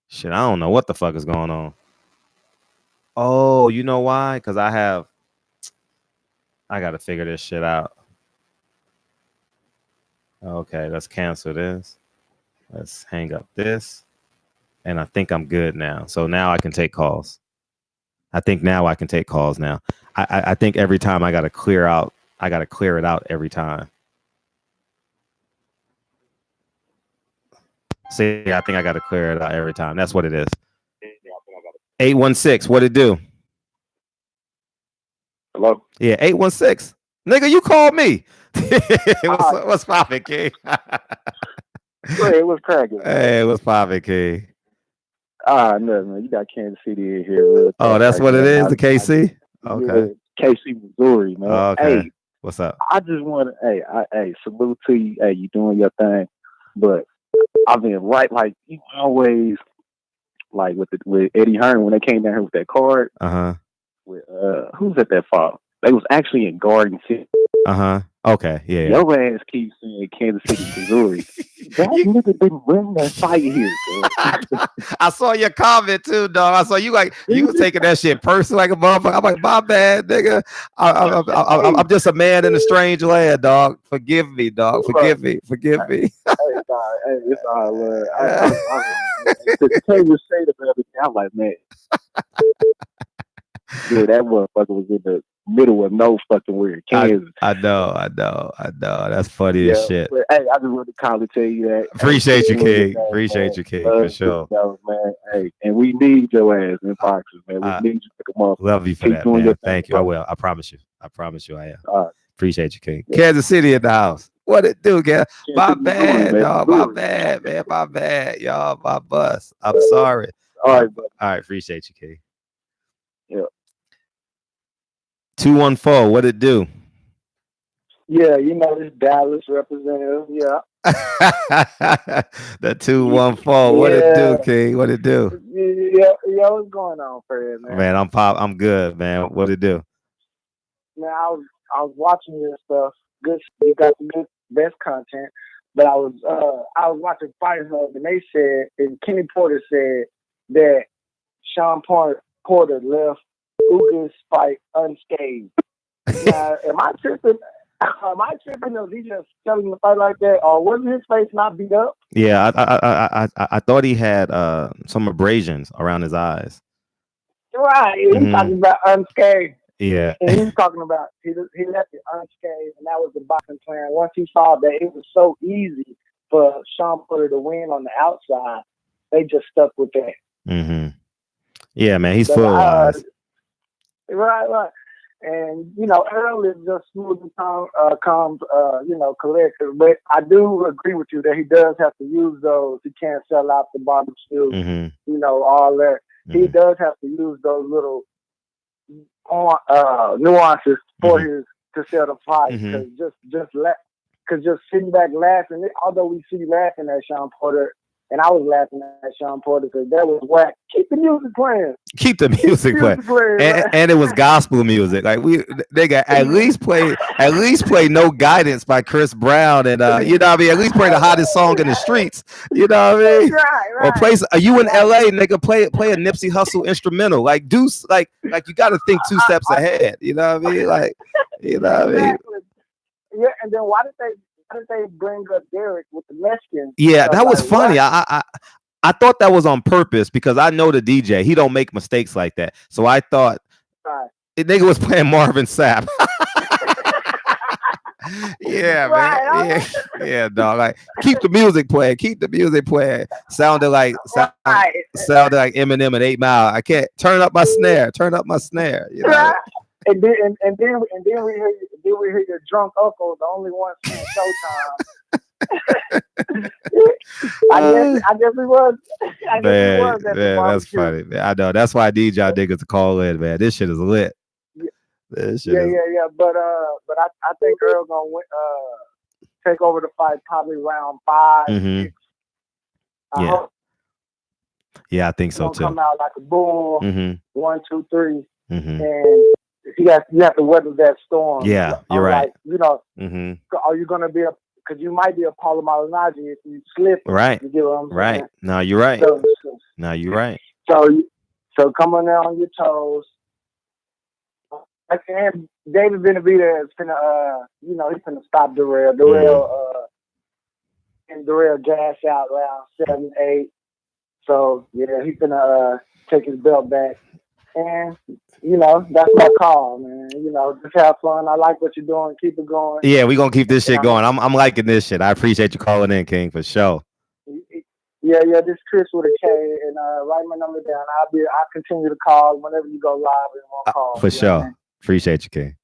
Shit. I don't know what the fuck is going on. Oh, you know why? Because I got to figure this shit out. Okay, let's cancel this. Let's hang up this. And I think I'm good now. So now I can take calls. I think now I can take calls now. I think every time I got to clear it out every time. See, I think I got to clear it out every time. That's what it is. 816, what it do? Hello? Yeah, 816. Nigga, you called me. What's poppin', King? Hey, what's cracking? Hey, what's poppin', King? No, man. You got Kansas City in here. Oh, that's what it is, the KC? Okay. Yeah, KC, Missouri, man. Okay. Hey, what's up? I just want to, salute to you. Hey, you doing your thing. But I've been right, like, you always, like, with Eddie Hearn, when they came down here with that card. With, who's at that fall? They was actually in Garden City. Okay, yeah. Your ass keeps saying Kansas City, Missouri. That nigga didn't bring that fight here, bro. I saw your comment too, dog. I saw you you was taking that shit personal like a motherfucker. I'm like, my bad, nigga. I'm just a man in a strange land, dog. Forgive me, dog. Forgive me. Hey, dog. Hey, it's all love. I can't just say the other thing. I'm like, man. Dude, that motherfucker was in the middle of no fucking weird Kansas. I know. That's funny as shit. But, hey, I just wanted to call to tell you that. Appreciate you, King. Appreciate you, King, for sure. Man. Hey, and we need your ass in boxers, man. We need you to come up. Love you for that, man. Thank you. I will. I promise you. I am. Appreciate you, King. Yeah. Kansas City in the house. What it do, guys? My bad, y'all. My bad, man. My bad, y'all. My bus. I'm sorry. All right, buddy. All right. Appreciate you, King. Yeah. 214, what it do? Yeah, you know this Dallas representative. Yeah. The 214, what it do, King? What it do? Yeah, what's going on, Fred, man? Man, I'm good, man. What it do? Man, I was watching your stuff. Good, you got the good best content. But I was watching Fight Hub, and they said, and Kenny Porter said that Sean Porter left Uga's fight unscathed. Now, am I tripping? Or is he just telling the fight like that? Or wasn't his face not beat up? Yeah, I thought he had some abrasions around his eyes. Right, he's talking about unscathed. Yeah, and he's talking about he left it unscathed, and that was the boxing plan. Once he saw that it was so easy for Sean Porter to win on the outside. They just stuck with that. Mm-hmm. Yeah, man, he's full wise. Right. And, you know, Earl is just smooth and calm, you know, collected. But I do agree with you that he does have to use those. He can't sell out the barbecue, you know, all that. He does have to use those little nuances for his to sell the fight. Because just sitting back laughing, although we see laughing at Sean Porter, and I was laughing at Sean Porter because that was whack. Keep the music playing. Keep the music playing. And it was gospel music. Like they got at least play No Guidance by Chris Brown, and you know what I mean. At least play the hottest song in the streets. You know what I mean? Right. Or play. Are you in LA, nigga? Play a Nipsey Hussle instrumental. Like do like you got to think 2 steps ahead. You know what I mean? Like you know what I mean? Yeah, and then why did they bring up Derek with the Mexicans? Yeah, that was funny. I thought that was on purpose because I know the DJ. He don't make mistakes like that. So I thought the nigga was playing Marvin Sapp. Yeah, man. Yeah, dog. Like keep the music playing. Keep the music playing. Sounded like Eminem at 8 Mile. I can't turn up my snare. You know? And then we hear your drunk uncle, the only one seeing Showtime. I guess he was. Man, that's funny. Man. I know. That's why I need y'all niggas to call in, man. This shit is lit. Yeah. But I think Earl gonna win, take over the fight probably round 5. Yeah, I think so too. Come out like a bull. 1, 2, 3, and you have to weather that storm. Yeah, you're right. Like, you know, are you gonna be because you might be a Paulo Malignaggi if you slip. Right. You get what I'm saying? Right. No, you're right. You're right. So come on down on your toes. And David Benavidez is finna, you know, he's finna stop Darrell. And Darrell gas out round 7, 8. So yeah, he's finna take his belt back. And you know, that's my call, man. You know, just have fun. I like what you're doing. Keep it going. Yeah, we're gonna keep this shit going. I'm liking this shit. I appreciate you calling in, King, for sure. Yeah, this Chris with a K, and write my number down. I'll continue to call whenever you go live and one call. For sure. Man. Appreciate you, King.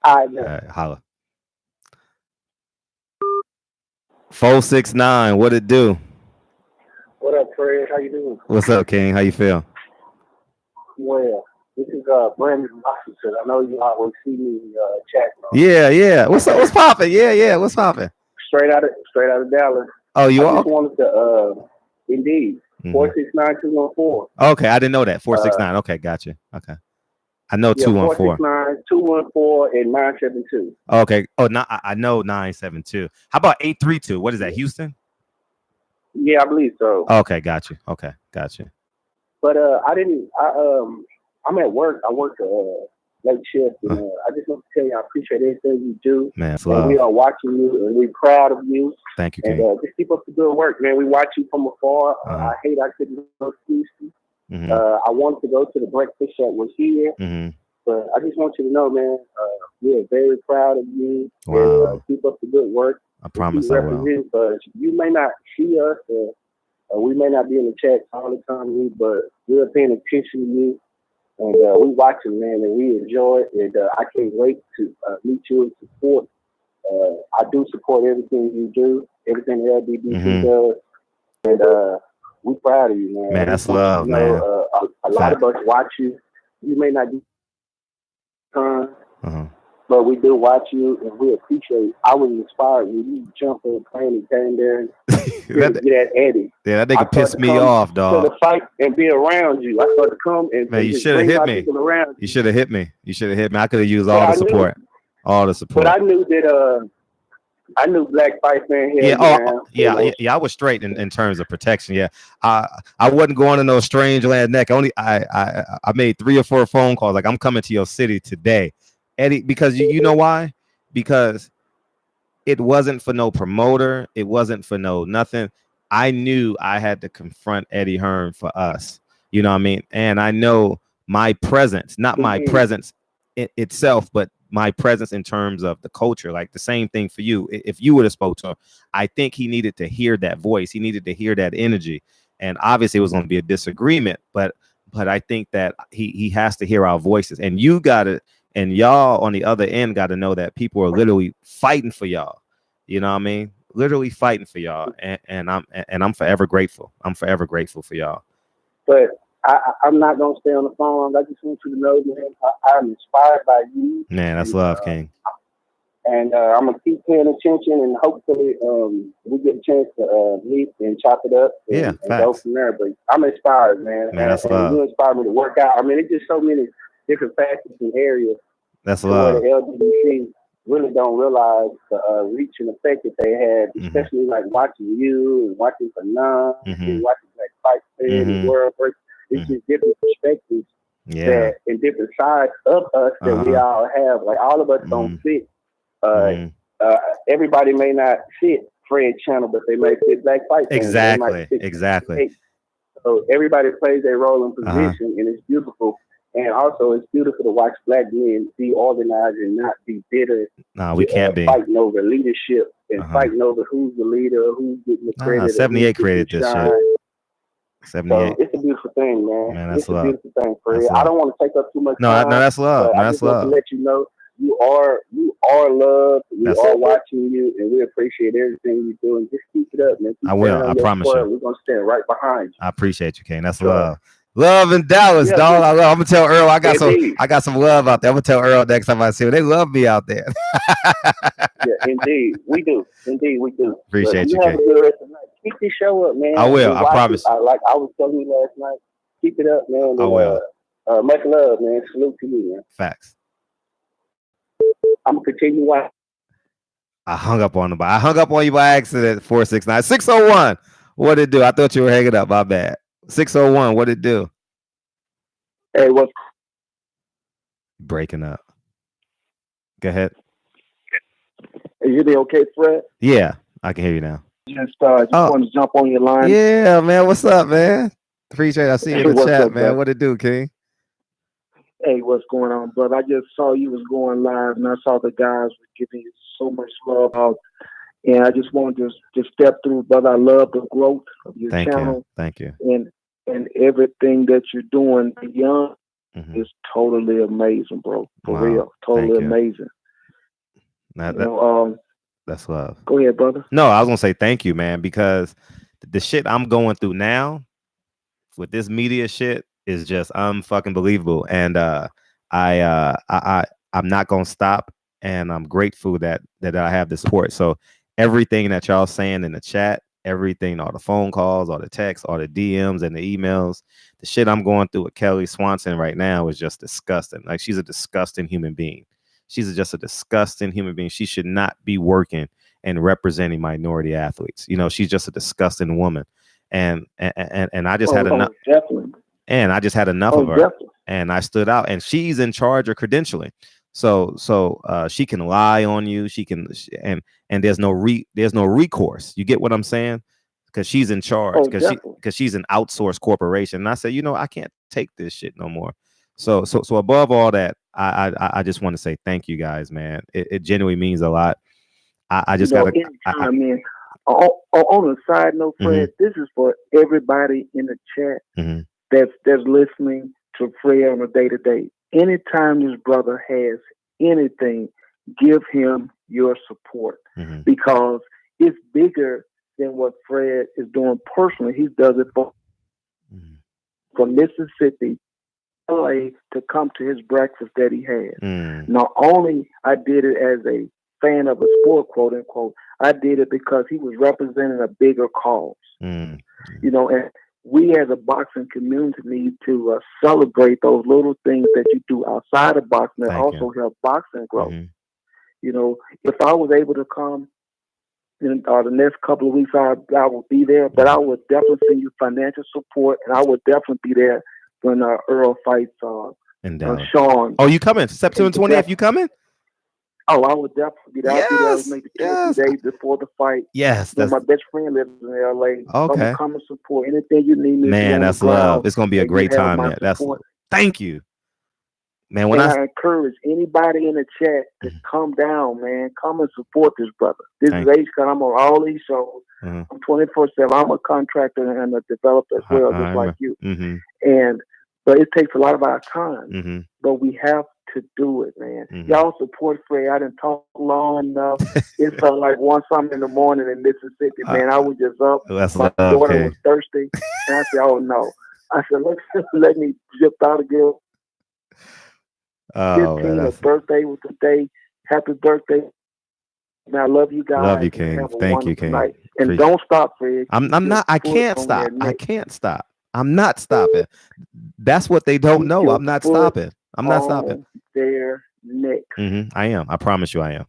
All right, holla. 469, what it do? What up, Fred? How you doing? What's up, King? How you feel? Well, this is Brandon Washington. I know you always see me chat. Yeah. What's up? What's popping? Yeah. What's popping? Straight out of Dallas. Oh, you I are? just wanted to indeed 469-214. Okay, I didn't know that. 469. Okay, gotcha. Okay. I know 214. 469-214 and 972. Okay. Oh, no, I know 972. How about 832? What is that? Houston? Yeah, I believe so. Okay, gotcha. But I'm at work. I work late shift, and I just want to tell you I appreciate everything you do. Man, and we are watching you, and we're proud of you. Thank you, King. And just keep up the good work, man. We watch you from afar. I hate I couldn't go to Houston. I wanted to go to the breakfast that was here, but I just want you to know, man, we are very proud of you. Wow. And, keep up the good work. I promise I will. You may not see us, we may not be in the chat all the time, but we're paying attention to you, and we watching, man, and we enjoy it. And I can't wait to meet you and support. I do support everything you do, everything LBBC does, and we're proud of you, man. Man, that's love, man. A lot of us watch you. You may not be but we do watch you, and we appreciate. I was inspired when you jumped on the plane and came there and get Eddie. Yeah, that nigga pissed me off, dog. To the fight and be around you. I started to come and man, you should have hit me. You should have hit me. I could have used all the support. But I knew that. I knew Black Fight Man here. I was straight in terms of protection. Yeah, I wasn't going to no strange land neck. I made 3 or 4 phone calls. Like, I'm coming to your city today, Eddie, because you know why? Because it wasn't for no promoter. It wasn't for no nothing. I knew I had to confront Eddie Hearn for us. You know what I mean? And I know my presence, not my presence itself, but my presence in terms of the culture. Like the same thing for you. If you would have spoke to him, I think he needed to hear that voice. He needed to hear that energy. And obviously it was going to be a disagreement, but I think that he has to hear our voices. And you got to, and y'all on the other end got to know that people are literally fighting for y'all. You know what I mean? Literally fighting for y'all. And I'm forever grateful. I'm forever grateful for y'all. But I'm not going to stay on the phone. I just want you to know, man, I'm inspired by you. Man, that's love, King. And I'm going to keep paying attention, and hopefully we get a chance to meet and chop it up and go from there. But I'm inspired, man. Man, that's love. You inspired me to work out. I mean, it's just so many different facets and areas. That's love. Where the LGBT really don't realize the reach and effect that they had, especially like watching you and watching Fanon and watching like Fight Fan and World Break. It's just different perspectives that and different sides of us that we all have. Like all of us don't fit. Everybody may not fit Fred's channel, but they may fit Black Fight Fan. Exactly. So everybody plays their role in position, and it's beautiful. And also, it's beautiful to watch Black men be organized and not be bitter. No, we can't be fighting over leadership and fighting over who's the leader, who's getting the credit. 78 created this shit. 78. So it's a beautiful thing, man. That's it's love. a beautiful thing, Fred. I don't want to take up too much time. No, that's love. No, that's love. To let you know, you are loved. We are watching you, and we appreciate everything you do. And just keep it up, man. I will. I promise you. We're gonna stand right behind you. I appreciate you, King. That's love. Love in Dallas, dog. I love. I'm gonna tell Earl. I got some love out there. I'm gonna tell Earl next time I see him. They love me out there. Yeah, indeed, we do. Indeed, we do. Appreciate you, King. Have a good rest of the night. Keep this show up, man. I will. I promise. Like I was telling you last night. Keep it up, man. I will. Much love, man. Salute to you, man. Facts. I'm gonna continue watching. I hung up on you by accident. 469 601. What did it do? I thought you were hanging up. My bad. 601. What did it do? Hey, what's breaking up? Go ahead. Is you okay, Fred? Yeah, I can hear you now. Just want to jump on your line. Yeah, man. What's up, man? Appreciate it. I see you in the chat, up, man. What it do, King? Hey, what's going on, brother? I just saw you was going live, and I saw the guys were giving you so much love out. And I just wanted to just step through, brother. I love the growth of your channel. Thank you. And everything that you're doing beyond is totally amazing, bro. For real. Totally amazing. That's love. Go ahead, brother. No, I was gonna say thank you, man, because the shit I'm going through now with this media shit is just unfucking believable. And I'm not gonna stop, and I'm grateful that I have the support. So everything that y'all saying in the chat, everything, all the phone calls, all the texts, all the DMs and the emails, the shit I'm going through with Kelly Swanson right now is just disgusting. Like, she's a disgusting human being. She's just a disgusting human being. She should not be working and representing minority athletes. You know, she's just a disgusting woman. And I just had enough. Definitely. And I just had enough of her. Definitely. And I stood out. And she's in charge of credentialing. So she can lie on you. She can, and there's no recourse. You get what I'm saying? Because she's in charge. Because she's an outsourced corporation. And I said, I can't take this shit no more. So above all that, I just want to say thank you guys, man. It genuinely means a lot. I just got to. Man. On a side note, Fred, this is for everybody in the chat that's listening to Fred on a day-to-day. Anytime this brother has anything, give him your support because it's bigger than what Fred is doing personally. He does it from Mississippi, LA, to come to his breakfast that he has. Not only I did it as a fan of a sport, quote unquote, I did it because he was representing a bigger cause. And we as a boxing community need to celebrate those little things that you do outside of boxing that also help boxing grow. If I was able to come in the next couple of weeks, I will be there, but I would definitely send you financial support, and I would definitely be there when Earl fights Sean. Oh, you coming? September 20th, you coming? Oh, I would definitely be there. I'll be there maybe 2 or 3 days before the fight. Yes. My best friend lives in LA. Okay. So come and support anything you need. Man, that's love. It's gonna be a great time, man. Thank you. Man, when I encourage anybody in the chat to come down, man. Come and support this brother. This is H-Con. I'm on all these shows. I'm 24/7. I'm a contractor and a developer as well, just like you. But it takes a lot of our time. But we have to do it, man. Y'all support Fred. I didn't talk long enough. It felt like 1-something in the morning in Mississippi, man. I was just up. My daughter was thirsty. And I said, oh, no. I said, let me zip out again. 15th birthday was today. Happy birthday. Man, I love you guys. Love you, King. Thank you, King. Night. And don't stop, Fred. I'm not. I can't stop. I can't stop. I'm not stopping. That's what they don't know. I'm not stopping. I'm not stopping. Their neck. I am. I promise you I am.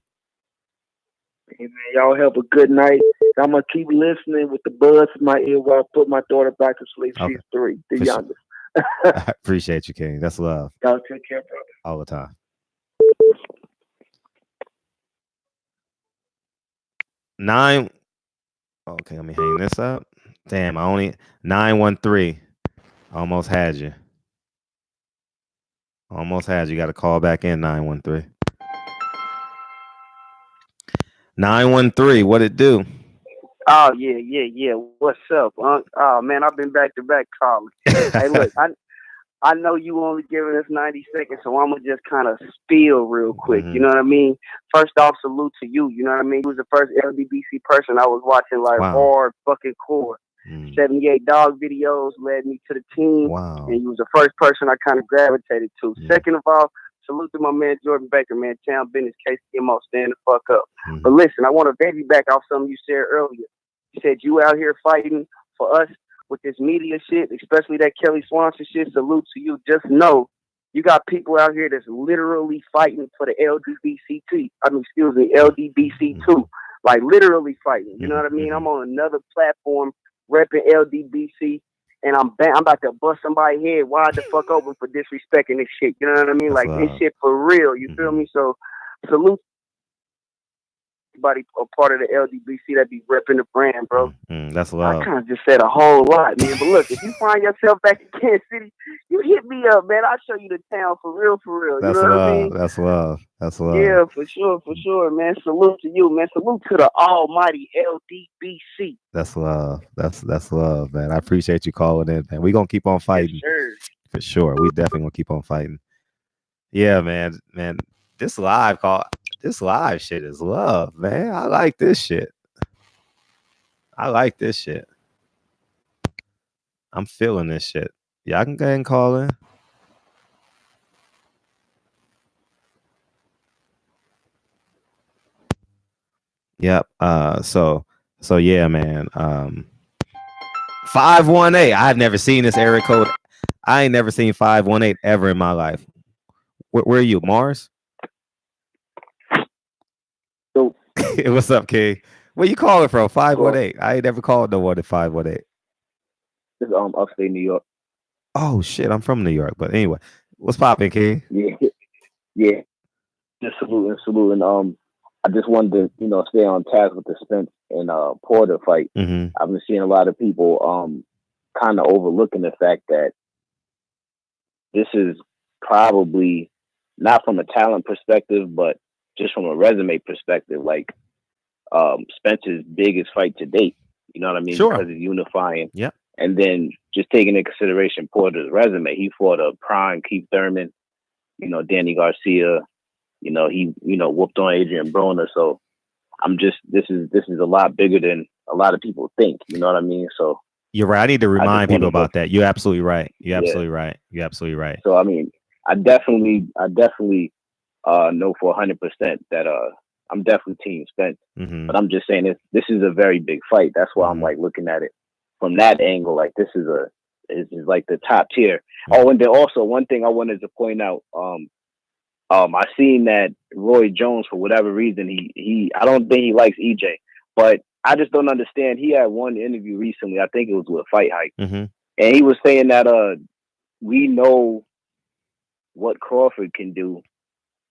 Hey, man, y'all have a good night. I'm going to keep listening with the buzz in my ear while I put my daughter back to sleep. Okay. She's 3, the youngest. I appreciate you, King. That's love. Y'all take care, brother. All the time. 9. Okay, let me hang this up. Damn, I only 913. Almost had you. Almost had you. Got to call back in 913. 913. What it do? Oh yeah. What's up? Oh man, I've been back to back calling. Hey, look, I know you only giving us 90 seconds, so I'm gonna just kind of spill real quick. You know what I mean? First off, salute to you. You know what I mean? You was the first LDBC person I was watching like hard fucking core. 78 dog videos led me to the team. Wow. And you was the first person I kind of gravitated to. Second of all, salute to my man Jordan Baker, man. Town business, KCMO, stand the fuck up. But listen, I want to piggyback off something you said earlier. You said you out here fighting for us with this media shit, especially that Kelly Swanson shit. Salute to you. Just know you got people out here that's literally fighting for the LDBC2. Like literally fighting. You know what I mean? I'm on another platform repping LDBC, and I'm about to bust somebody's head wide the fuck open for disrespecting this shit. You know what I mean? Like this shit for real. You feel me? So salute everybody a part of the LDBC that be repping the brand, bro. That's love. I kind of just said a whole lot, man. But look, if you find yourself back in Kansas City, you hit me up, man. I'll show you the town for real. That's you know love. What I mean? That's love. That's love. Yeah, for sure, man. Salute to you, man. Salute to the almighty LDBC. That's love. That's love, man. I appreciate you calling in, man. We're gonna keep on fighting. Yes, sir. For sure. We definitely gonna keep on fighting. Yeah, man. This live shit is love, man. I like this shit. I'm feeling this shit. Y'all can go ahead and call in. Yep. So yeah, man. 518. I've never seen this area code. I ain't never seen 518 ever in my life. Where are you, Mars? So, what's up, King? Where you calling from? 518. I ain't never called no one at 518. This is upstate New York. Oh shit, I'm from New York. But anyway, what's popping, King? Yeah. Just saluting. I just wanted to, stay on task with the Spence and Porter fight. I've been seeing a lot of people kind of overlooking the fact that this is probably not from a talent perspective, but just from a resume perspective, like Spence's biggest fight to date. You know what I mean? Sure. Because it's unifying. Yep. And then just taking into consideration Porter's resume, he fought a prime Keith Thurman, Danny Garcia. He whooped on Adrian Broner. So this is a lot bigger than a lot of people think. You know what I mean? So you're right. I need to remind people about that. You're absolutely right. You're absolutely right. So I mean, I definitely know for 100% that I'm definitely Team Spence. But I'm just saying this is a very big fight. That's why I'm like looking at it from that angle. Like this is like the top tier. Oh, and then also one thing I wanted to point out. I seen that Roy Jones, for whatever reason, I don't think he likes EJ, but I just don't understand. He had one interview recently, I think it was with Fight Hype, and he was saying that we know what Crawford can do,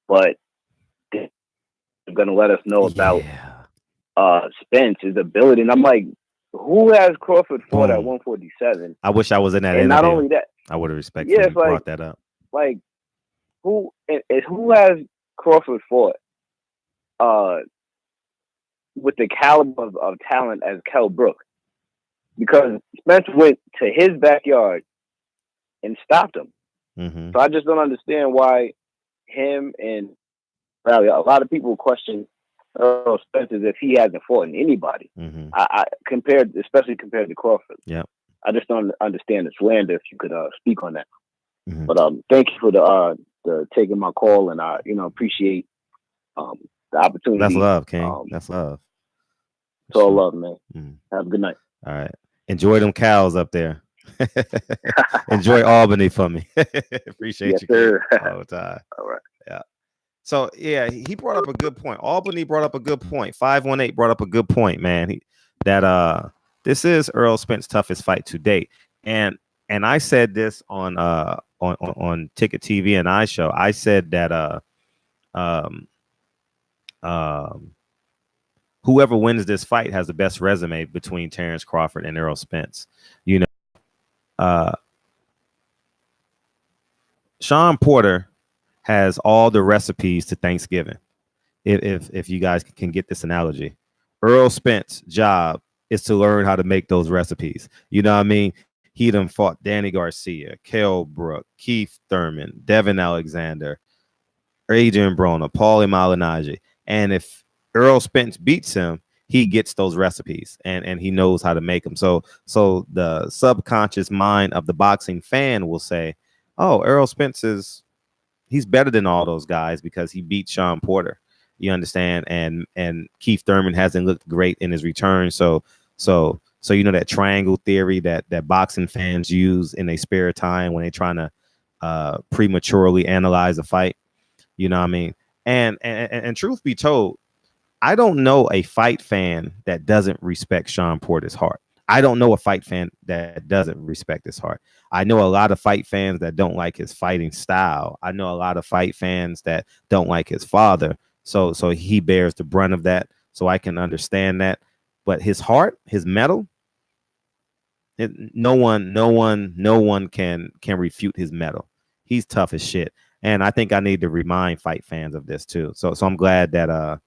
but they're gonna let us know about Spence's ability. And I'm like, who has Crawford fought at 147? I wish I was in that and interview. Not only that, I would have respected you brought that up. Like, who has Crawford fought with the caliber of talent as Kell Brook? Because Spence went to his backyard and stopped him. Mm-hmm. So I just don't understand why him and a lot of people question Earl Spence as if he hasn't fought anybody. Mm-hmm. Especially compared to Crawford. Yeah. I just don't understand the slander. If you could speak on that. Mm-hmm. But thank you for the taking my call, and I appreciate the opportunity. That's love, King. That's love. It's all love, man. Mm-hmm. Have a good night. All right. Enjoy them cows up there. Enjoy Albany for me. Appreciate you, sir. All the time. All right. Yeah. So yeah, he brought up a good point. Albany brought up a good point. 518 brought up a good point, man. This is Earl Spence's toughest fight to date. And I said this on Ticket TV and iShow. I said that whoever wins this fight has the best resume between Terrence Crawford and Earl Spence. You know, Sean Porter has all the recipes to Thanksgiving. If you guys can get this analogy, Earl Spence's job is to learn how to make those recipes. You know what I mean? He done fought Danny Garcia, Kell Brook, Keith Thurman, Devin Alexander, Adrian Broner, Paulie Malignaggi. And if Earl Spence beats him, he gets those recipes and he knows how to make them. So the subconscious mind of the boxing fan will say, oh, Earl Spence he's better than all those guys because he beat Sean Porter. You understand? And Keith Thurman hasn't looked great in his return. So you know that triangle theory that boxing fans use in their spare time when they're trying to prematurely analyze a fight. You know what I mean? And truth be told, I don't know a fight fan that doesn't respect Sean Porter's heart. I don't know a fight fan that doesn't respect his heart. I know a lot of fight fans that don't like his fighting style. I know a lot of fight fans that don't like his father. So he bears the brunt of that. So I can understand that. But his heart, his mettle, no one can refute his mettle. He's tough as shit. And I think I need to remind fight fans of this too. So I'm glad that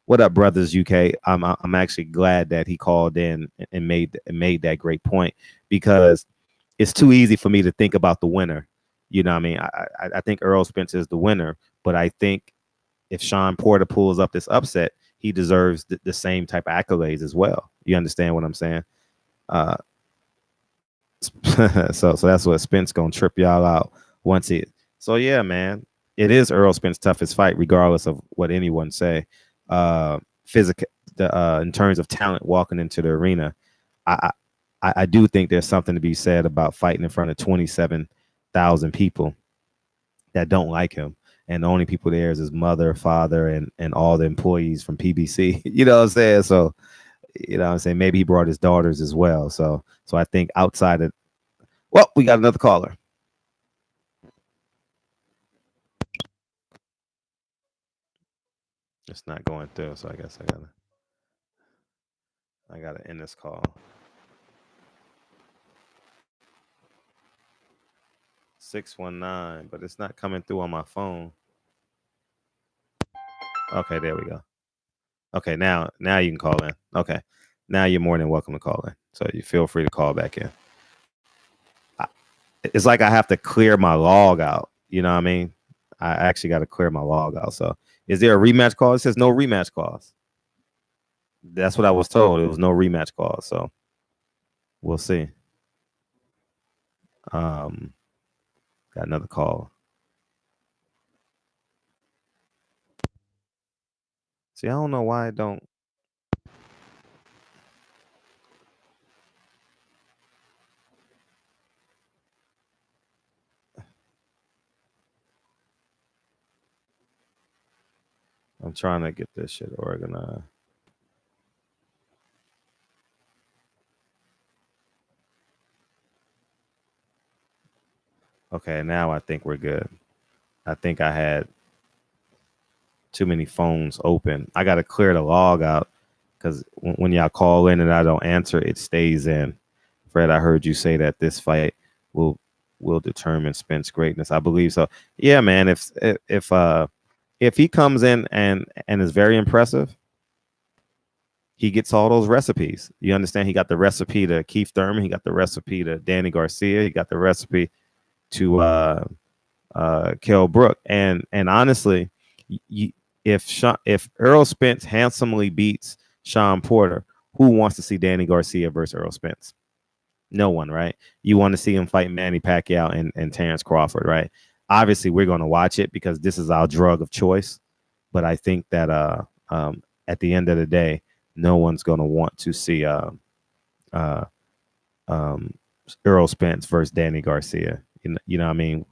what up, Brothers UK? I'm actually glad that he called in and made that great point, because it's too easy for me to think about the winner. You know what I mean? I think Earl Spence is the winner, but I think if Sean Porter pulls up this upset, he deserves the same type of accolades as well. You understand what I'm saying? So that's what Spence gonna trip y'all out once it. So yeah, man, it is Earl Spence's toughest fight, regardless of what anyone say. Physical, in terms of talent walking into the arena, I do think there's something to be said about fighting in front of 27,000 people that don't like him, and the only people there is his mother, father, and all the employees from PBC. You know what I'm saying? So, you know what I'm saying? Maybe he brought his daughters as well. So I think outside of, well, we got another caller. It's not going through, so I guess I gotta end this call. 619, but it's not coming through on my phone. Okay, there we go. Okay, now you can call in. Okay, now you're more than welcome to call in. So you feel free to call back in. It's like I have to clear my log out. You know what I mean? I actually got to clear my log out. So is there a rematch call? It says no rematch calls. That's what I was told. It was no rematch call. So we'll see. Got another call. See, I don't know why I don't. I'm trying to get this shit organized. Okay, now I think we're good. I think I had too many phones open. I got to clear the log out, because when y'all call in and I don't answer, it stays in. Fred, I heard you say that this fight will will determine Spence greatness. I believe so. Yeah, man. If he comes in and is very impressive, he gets all those recipes. You understand? He got the recipe to Keith Thurman. He got the recipe to Danny Garcia. He got the recipe to Kell Brook. And honestly, if Errol Spence handsomely beats Sean Porter, who wants to see Danny Garcia versus Errol Spence? No one, right? You want to see him fight Manny Pacquiao and Terrence Crawford, right? Obviously, we're going to watch it because this is our drug of choice. But I think that at the end of the day, no one's going to want to see Errol Spence versus Danny Garcia. You know what I mean?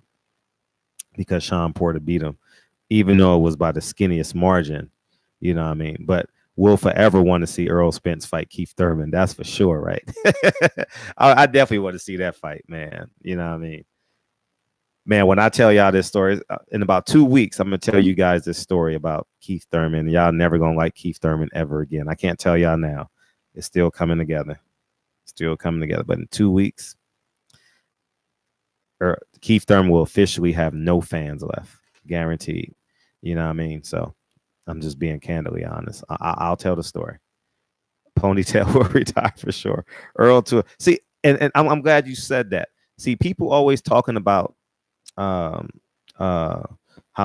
Because Sean Porter beat him, even though it was by the skinniest margin. You know what I mean? But we'll forever want to see Errol Spence fight Keith Thurman. That's for sure, right? I definitely want to see that fight, man. You know what I mean? Man, when I tell y'all this story, in about 2 weeks, I'm going to tell you guys this story about Keith Thurman. Y'all never going to like Keith Thurman ever again. I can't tell y'all now. It's still coming together. Still coming together. But in 2 weeks, Keith Thurman will officially have no fans left. Guaranteed. You know what I mean? So I'm just being candidly honest. I'll tell the story. Ponytail will retire for sure. Earl too. See, and I'm glad you said that. See, people always talking about how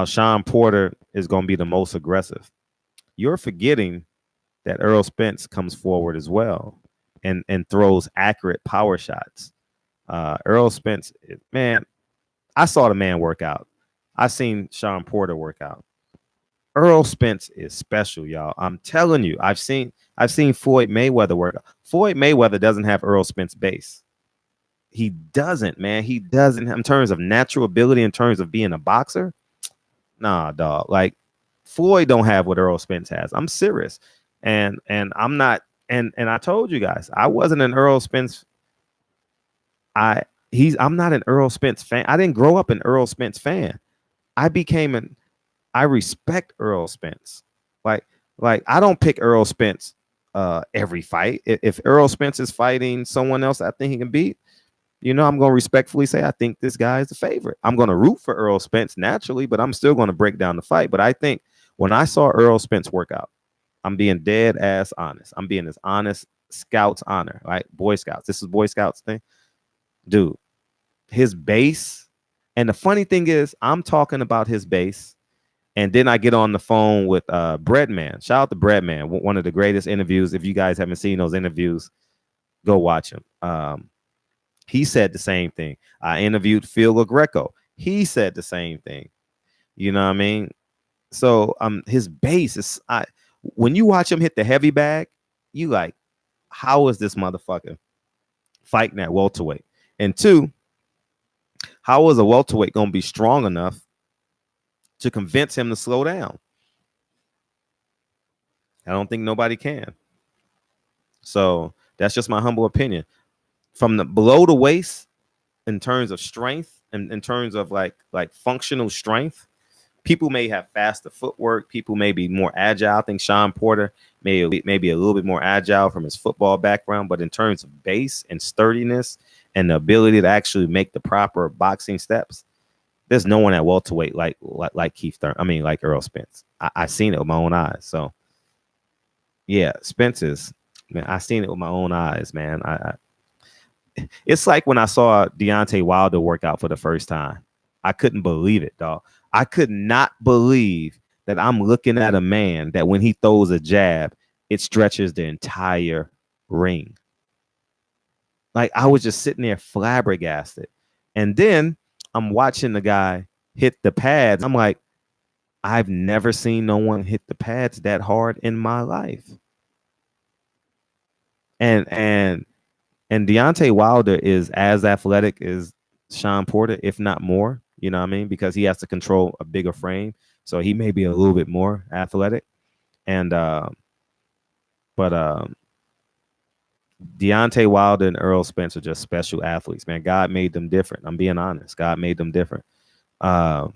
Sean Porter is going to be the most aggressive. You're forgetting that Errol Spence comes forward as well and throws accurate power shots. Errol Spence, man, I saw the man work out. I seen Sean Porter work out. Errol Spence is special, y'all. I'm telling you, I've seen Floyd Mayweather work out. Floyd Mayweather doesn't have Errol Spence base. He doesn't, man. He doesn't, in terms of natural ability, in terms of being a boxer. Nah, dog. Like Floyd don't have what Errol Spence has. I'm serious. And I'm not, and I told you guys, I wasn't an Errol Spence. I'm not an Errol Spence fan. I didn't grow up an Errol Spence fan. I respect Errol Spence. Like I don't pick Errol Spence every fight. If Errol Spence is fighting someone else I think he can beat, I'm going to respectfully say I think this guy is the favorite. I'm going to root for Errol Spence naturally, but I'm still going to break down the fight. But I think when I saw Errol Spence work out, I'm being dead ass honest. I'm being as honest. Scouts honor, right? Boy Scouts. This is Boy Scouts thing. Dude, his base. And the funny thing is, I'm talking about his base. And then I get on the phone with Breadman. Shout out to Breadman, one of the greatest interviews. If you guys haven't seen those interviews, go watch him. He said the same thing. I interviewed Phil LaGreco. He said the same thing. You know what I mean? So his base is, when you watch him hit the heavy bag, you like, how is this motherfucker fighting at welterweight? And two, how is a welterweight going to be strong enough to convince him to slow down? I don't think nobody can. So that's just my humble opinion. From the below the waist, in terms of strength and in terms of like functional strength, people may have faster footwork. People may be more agile. I think Sean Porter may be a little bit more agile from his football background, but in terms of base and sturdiness and the ability to actually make the proper boxing steps, there's no one at welterweight like Keith Thurman. I mean, like Errol Spence. I seen it with my own eyes. So yeah, Spence is, man, I seen it with my own eyes, man. It's like when I saw Deontay Wilder work out for the first time. I couldn't believe it, dog. I could not believe that I'm looking at a man that when he throws a jab, it stretches the entire ring. Like I was just sitting there flabbergasted. And then I'm watching the guy hit the pads. I'm like, I've never seen no one hit the pads that hard in my life. And Deontay Wilder is as athletic as Sean Porter, if not more, you know what I mean? Because he has to control a bigger frame. So he may be a little bit more athletic. And but Deontay Wilder and Errol Spence are just special athletes, man. God made them different. I'm being honest. God made them different. Errol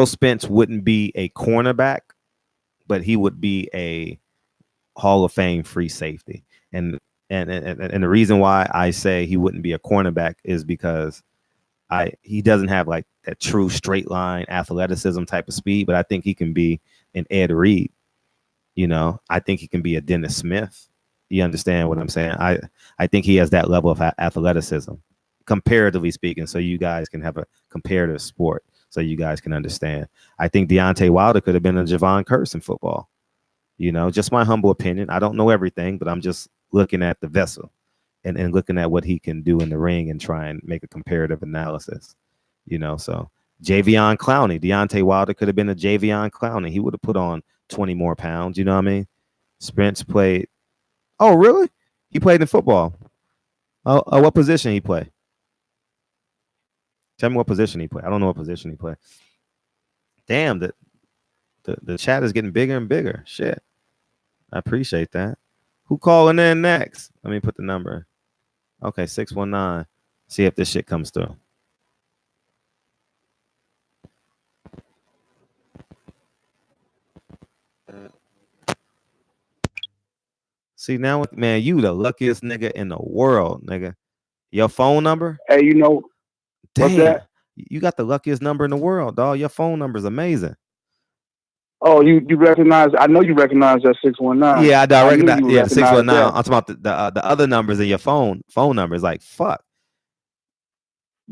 Spence wouldn't be a cornerback, but he would be a Hall of Fame free safety. And the reason why I say he wouldn't be a cornerback is because He doesn't have like that true straight line athleticism type of speed, but I think he can be an Ed Reed. You know, I think he can be a Dennis Smith. You understand what I'm saying? I think he has that level of athleticism, comparatively speaking, so you guys can have a comparative sport, so you guys can understand. I think Deontay Wilder could have been a Javon Curse in football. You know, just my humble opinion. I don't know everything, but I'm just looking at the vessel and looking at what he can do in the ring and try and make a comparative analysis. You know, so Javion Clowney, Deontay Wilder could have been a Javion Clowney. He would have put on 20 more pounds. You know what I mean? Spence played. Oh, really? He played in football. Oh, what position he played? Tell me what position he played. I don't know what position he played. Damn, the chat is getting bigger and bigger. Shit. I appreciate that. Who calling in next? Let me put the number. Okay, 619. See if this shit comes through. See now, man, you the luckiest nigga in the world, nigga. Your phone number? Hey, you know, damn, what's that? You got the luckiest number in the world, dog. Your phone number is amazing. Oh, you recognize? I know you recognize that 619. Yeah, I recognize. Yeah, 619. That. I'm talking about the other numbers in your phone numbers. Like fuck.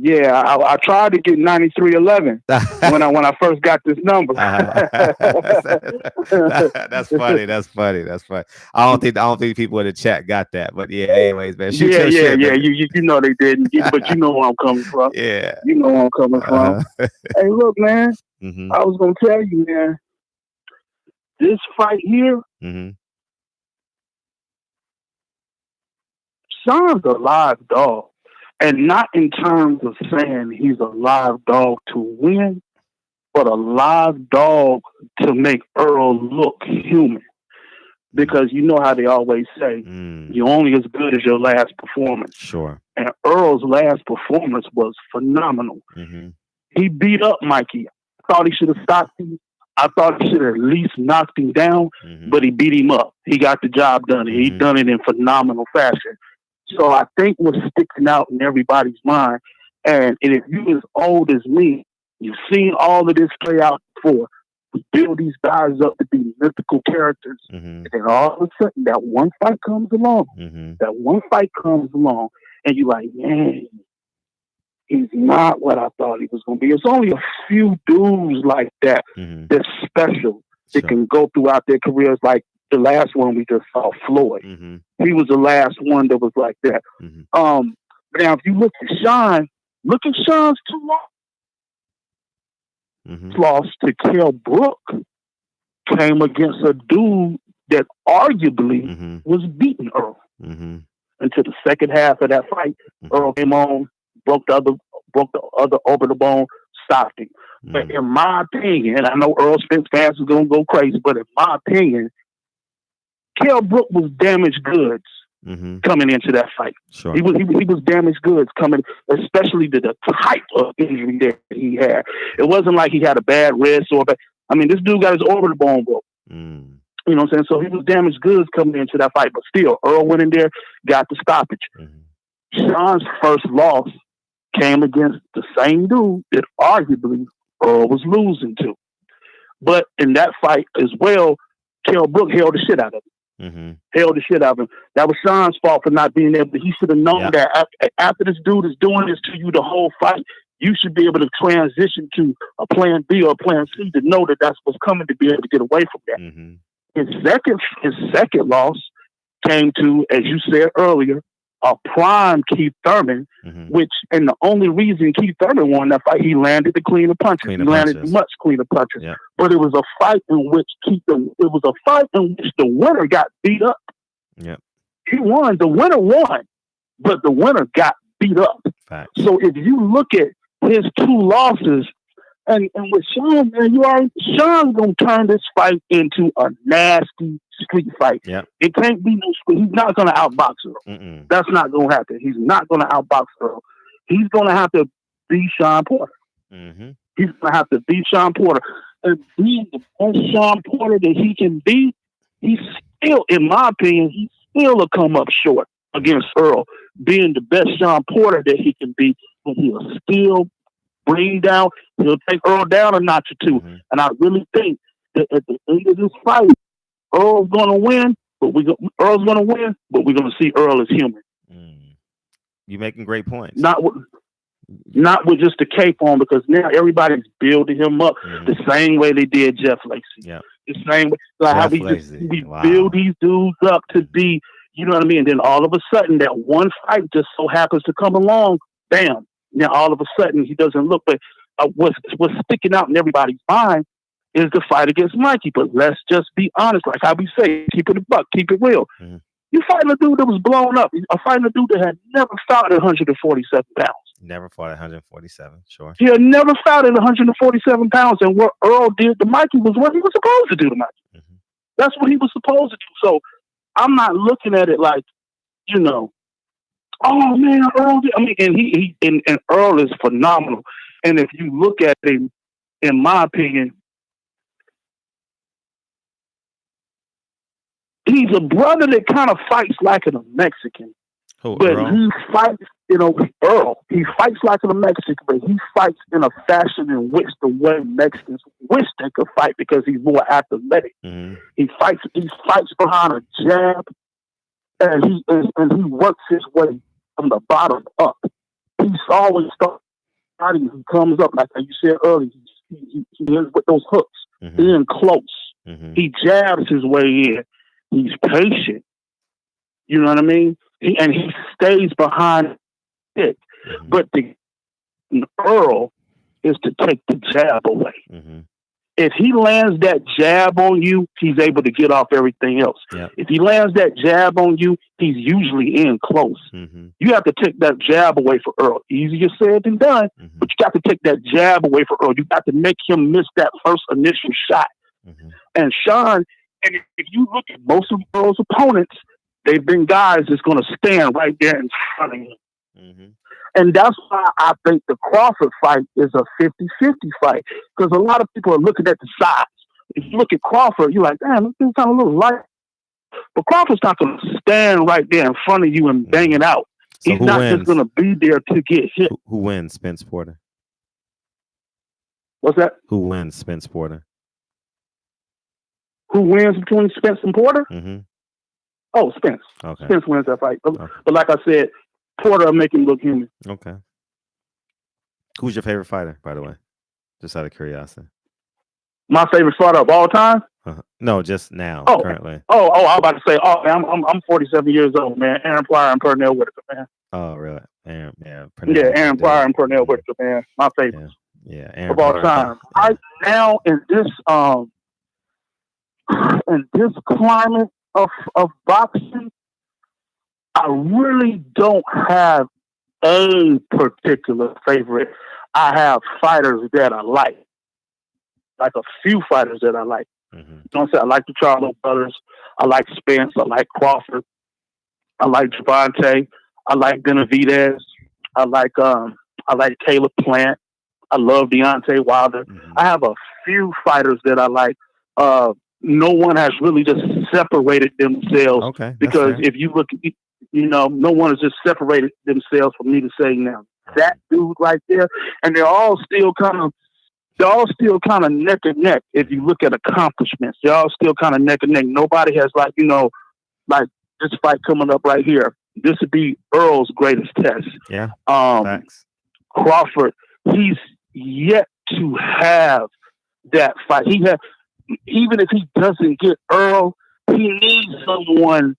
Yeah, I tried to get 9311 when I first got this number. That's funny. That's funny. I don't think people in the chat got that, but yeah. Anyways, man, shoot your shit. Yeah. You know they didn't, but you know where I'm coming from. Yeah, you know where I'm coming from. Hey, look, man. Mm-hmm. I was gonna tell you, man. This fight here, Sean's a live dog. And not in terms of saying he's a live dog to win, but a live dog to make Earl look human. Because you know how they always say, you're only as good as your last performance. Sure. And Earl's last performance was phenomenal. He beat up Mikey. I thought he should have stopped him. I thought he should have at least knocked him down, but he beat him up. He got the job done. He done it in phenomenal fashion. So I think what's sticking out in everybody's mind, and if you're as old as me, you've seen all of this play out before. We build these guys up to be mythical characters, and then all of a sudden that one fight comes along. That one fight comes along, and you're like, man, he's not what I thought he was going to be. It's only a few dudes like that that's special that can go throughout their careers like the last one we just saw, Floyd. He was the last one that was like that. Now, if you look at Sean, look at Sean's 2 losses. Loss to Kell Brook came against a dude that arguably was beating Earl. Until the second half of that fight, Earl came on, broke the other orbital bone, stopped him. But in my opinion, and I know Earl Spence fans are going to go crazy, but in my opinion, Kell Brook was damaged goods coming into that fight. Sure. He was damaged goods coming, especially to the type of injury that he had. It wasn't like he had a bad wrist or this dude got his orbital bone broke. You know what I'm saying? So he was damaged goods coming into that fight, but still, Earl went in there, got the stoppage. Sean's first loss came against the same dude that arguably Earl was losing to. But in that fight as well, Kell Brook held the shit out of him. Held the shit out of him. That was Sean's fault for not being able to. He should have known that after this dude is doing this to you the whole fight, you should be able to transition to a plan B or a plan C to know that that's what's coming, to be able to get away from that. His second loss came to, as you said earlier, a prime Keith Thurman, and the only reason Keith Thurman won that fight, he landed the cleaner punches. He landed much cleaner punches. But it was a fight in which the winner got beat up. He won. The winner won, but the winner got beat up. So if you look at his 2 losses, and with Sean, man, Sean's gonna turn this fight into a nasty street fight. It can't be no street. He's not gonna outbox Earl. That's not gonna happen. He's not gonna outbox Earl. He's gonna have to beat Sean Porter. He's gonna have to beat Sean Porter. And being the best Sean Porter that he can be, he's still, in my opinion, he's still a come up short against Earl. Being the best Sean Porter that he can be but he'll still bring down. He'll take Earl down a notch or two. And I really think that at the end of this fight, Earl's going to win, but we're going to see Earl as human. You're making great points. Not with just the cape on, because now everybody's building him up the same way they did Jeff Lacey. Yeah. The same way, like how we build these dudes up to be, you know what I mean? And then all of a sudden, that one fight just so happens to come along. Bam! Now all of a sudden he doesn't look. But what's sticking out in everybody's mind is the fight against Mikey. But let's just be honest, like how we say, keep it a buck, keep it real. You fighting a dude that was blown up. You're fighting a dude that had never fought at 147 pounds. Never fought at 147, sure. He had never fought at 147 pounds, and what Earl did to Mikey was what he was supposed to do to Mikey. That's what he was supposed to do. So I'm not looking at it like, you know, oh man, Earl. I mean, and Earl is phenomenal. And if you look at him, in my opinion, he's a brother that kind of fights like a Mexican. But Earl? He fights, Earl. He fights like a Mexican, but he fights in a fashion in which the way Mexicans wish they could fight, because he's more athletic. He fights behind a jab, and he works his way from the bottom up. He's always starting. He comes up, like you said earlier. He ends with those hooks, in close. He jabs his way in. He's patient. You know what I mean? He stays behind it. But the Earl is to take the jab away. If he lands that jab on you, he's able to get off everything else. If he lands that jab on you, he's usually in close. You have to take that jab away for Earl. Easier said than done, but you got to take that jab away for Earl. You got to make him miss that first initial shot. And Sean, and if you look at most of Earl's opponents, they've been guys that's going to stand right there in front of him. And that's why I think the Crawford fight is a 50-50 fight, because a lot of people are looking at the size. If you look at Crawford, you're like, damn, this thing kind of looks light. But Crawford's not going to stand right there in front of you and bang it out. So he's not just going to be there to get hit. Who wins, Spence Porter? What's that? Who wins, Spence Porter? Who wins between Spence and Porter? Oh, Spence. Okay. Spence wins that fight. But like I said, Porter will make him look human. Okay. Who's your favorite fighter, by the way? Just out of curiosity. My favorite fighter of all time? No, just now, currently. I was about to say, I'm 47 years old, man. Aaron Pryor and Pernell Whitaker, man. Oh, really? Aaron Pryor and Pernell Whitaker, man. My favorite. Yeah, Aaron of all time. Right now, in this climate of boxing, I really don't have a particular favorite. I have fighters that I like a few fighters that I like. You know what I'm saying? I like the Charlo brothers. I like Spence. I like Crawford. I like Javante. I like Benavidez. I like Caleb Plant. I love Deontay Wilder. I have a few fighters that I like. No one has really just separated themselves. Because if you look, no one has just separated themselves for me to say now that dude right there, and they're all still kind of neck and neck. If you look at accomplishments, they're all still kind of neck and neck. Nobody has like this fight coming up right here. This would be Earl's greatest test. Yeah. Crawford, he's yet to have that fight. Even if he doesn't get Earl, he needs someone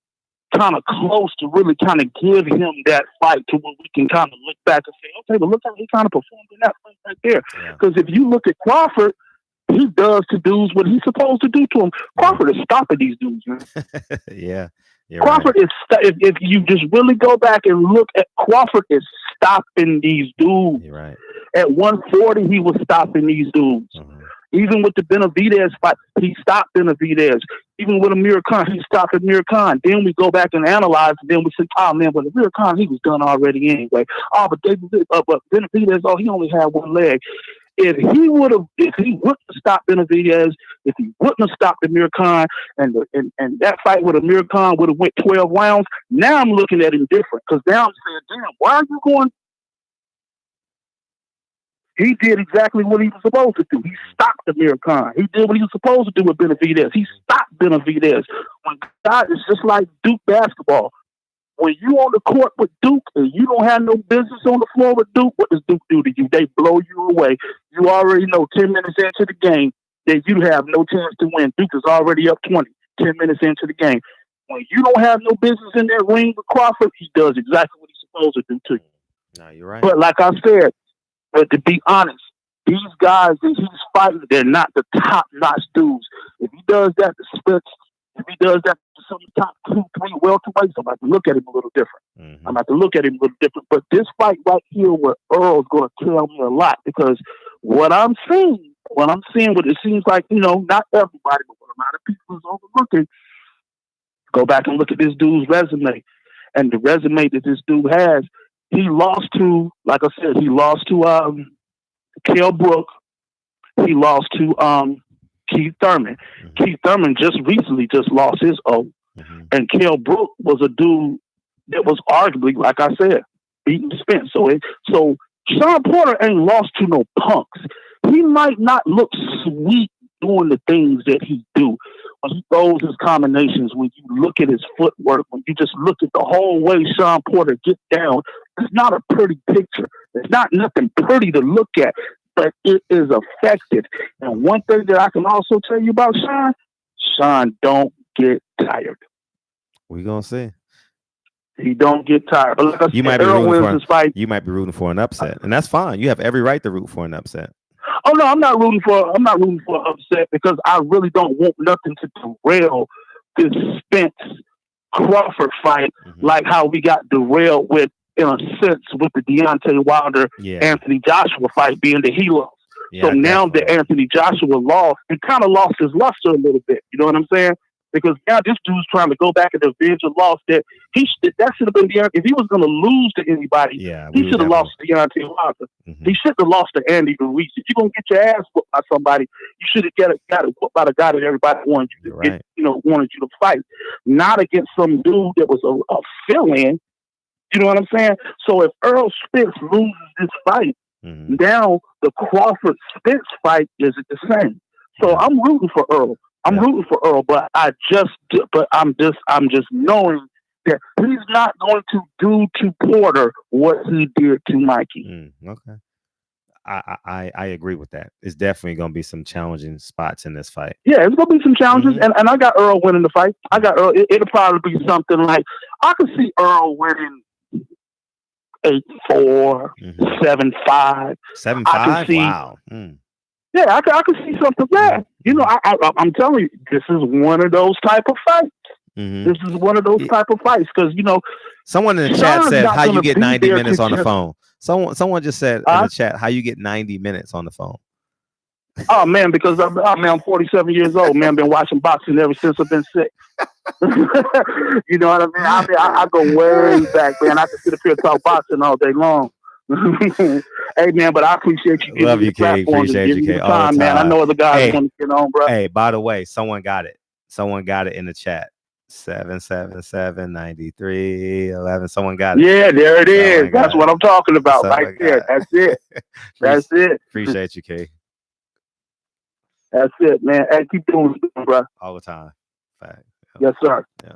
kind of close to really kind of give him that fight to where we can kind of look back and say, okay, but look how he kind of performed in that fight right there. Because if you look at Crawford, he does to dudes what he's supposed to do to him. Crawford is stopping these dudes, man. Crawford is if you just really go back and look at Crawford is stopping these dudes. You're right. At 140, he was stopping these dudes. Even with the Benavidez fight, he stopped Benavidez. Even with Amir Khan, he stopped Amir Khan. Then we go back and analyze, and then we say, oh man, but Amir Khan, he was done already anyway. Oh, but Benavidez, he only had one leg. If he wouldn't have stopped Benavidez, if he wouldn't have stopped Amir Khan, and that fight with Amir Khan would have went 12 rounds, now I'm looking at him different. Because now I'm saying, damn, why are you going He did exactly what he was supposed to do. He stopped Amir Khan. He did what he was supposed to do with Benavidez. He stopped Benavidez. When God is just like Duke basketball. When you on the court with Duke and you don't have no business on the floor with Duke, what does Duke do to you? They blow you away. You already know 10 minutes into the game that you have no chance to win. Duke is already up 20, 10 minutes into the game. When you don't have no business in that ring with Crawford, he does exactly what he's supposed to do to you. No, you're right. But like I said, but to be honest, these guys that he's fighting, they're not the top-notch dudes. If he does that to Spence, if he does that to some top 2, 3 welterweights, I'm about to look at him a little different. Mm-hmm. I'm about to look at him a little different. But this fight right here with Earl is going to tell me a lot because what I'm seeing, what it seems like, not everybody, but what a lot of people is overlooking, go back and look at this dude's resume. And the resume that this dude has, he lost to, like I said, he lost to Kell Brook. He lost to Keith Thurman. Mm-hmm. Keith Thurman just recently lost his O. Mm-hmm. And Kell Brook was a dude that was arguably, like I said, beating Spence. So Sean Porter ain't lost to no punks. He might not look sweet doing the things that he do. When he throws his combinations, when you look at his footwork, when you just look at the whole way Sean Porter gets down, it's not a pretty picture. It's not nothing pretty to look at, but it is effective. And one thing that I can also tell you about Sean don't get tired. We gonna see. He don't get tired. But like I said, you might be rooting for an upset, and that's fine. You have every right to root for an upset. Oh no, I'm not rooting for an upset because I really don't want nothing to derail this Spence Crawford fight, like how we got derailed with, in a sense, with the Deontay Wilder Anthony Joshua fight being that he lost. Yeah, so now that Anthony Joshua lost, and kind of lost his luster a little bit. You know what I'm saying? Because now this dude's trying to go back and avenge a loss that that should have been Deontay. If he was going to lose to anybody, he should have lost to Deontay Wilder. Mm-hmm. He shouldn't have lost to Andy Ruiz. If you're going to get your ass whooped by somebody, you should have got it whooped by the guy that everybody wanted you to get, wanted you to fight, not against some dude that was a fill-in. You know what I'm saying? So if Earl Spence loses this fight, now the Crawford Spence fight isn't the same. So I'm rooting for Earl. I'm rooting for Earl, but I'm just knowing that he's not going to do to Porter what he did to Mikey. Okay. I agree with that. It's definitely going to be some challenging spots in this fight. Yeah, it's going to be some challenges, and I got Earl winning the fight. I got Earl. It'll probably be something like, I could see Earl winning 8-4, 7-5. 7-5? Wow. Yeah, I could see something bad. I'm telling you, this is one of those type of fights. This is one of those type of fights because someone in the chat said how you get 90 minutes on the phone. Someone just said in the chat how you get 90 minutes on the phone. Oh man, because I'm 47 years old. Man, I've been watching boxing ever since I've been sick. You know what I mean? I go way back, man. I can sit up here and talk boxing all day long. Hey man, but I appreciate you. Love you, K. Appreciate you, K. All the time, man. I know other guys want to get on, bro. Hey, by the way, someone got it. Someone got it in the chat. 777-93-11. Someone got it. Yeah, there it is. That's what I'm talking about right there. That's it. That's it. Appreciate you, K. That's it, man. Hey, keep doing it, bro. All the time. Fact. Yes, sir. Yeah.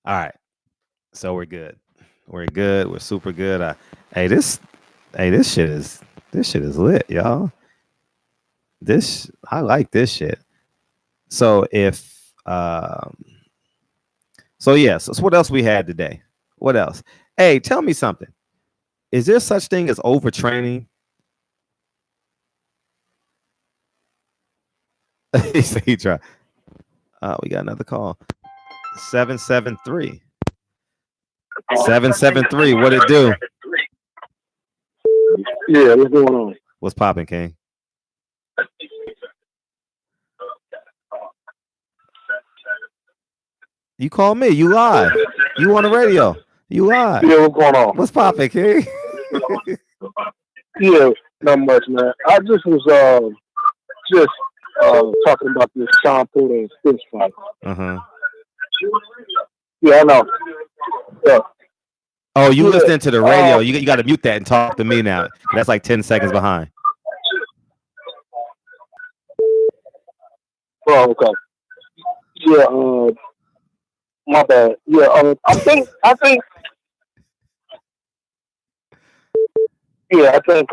All right. So we're good. We're good. We're super good. This shit is lit, y'all. I like this shit. So so what else we had today? What else? Hey, tell me something. Is there such thing as overtraining? He tried. We got another call. 773. 773. What it do? Yeah, what's going on? What's popping, King? You call me. You live. You on the radio. You live. Yeah, what's going on? What's popping, King? Yeah, not much, man. I just was talking about this Sean Porter and Spence fight. Uh-huh. Yeah, I know. Yeah. Oh, you listening to the radio? You got to mute that and talk to me now. That's like 10 seconds behind. Oh, okay. Yeah. My bad. Yeah. I think. Yeah. I think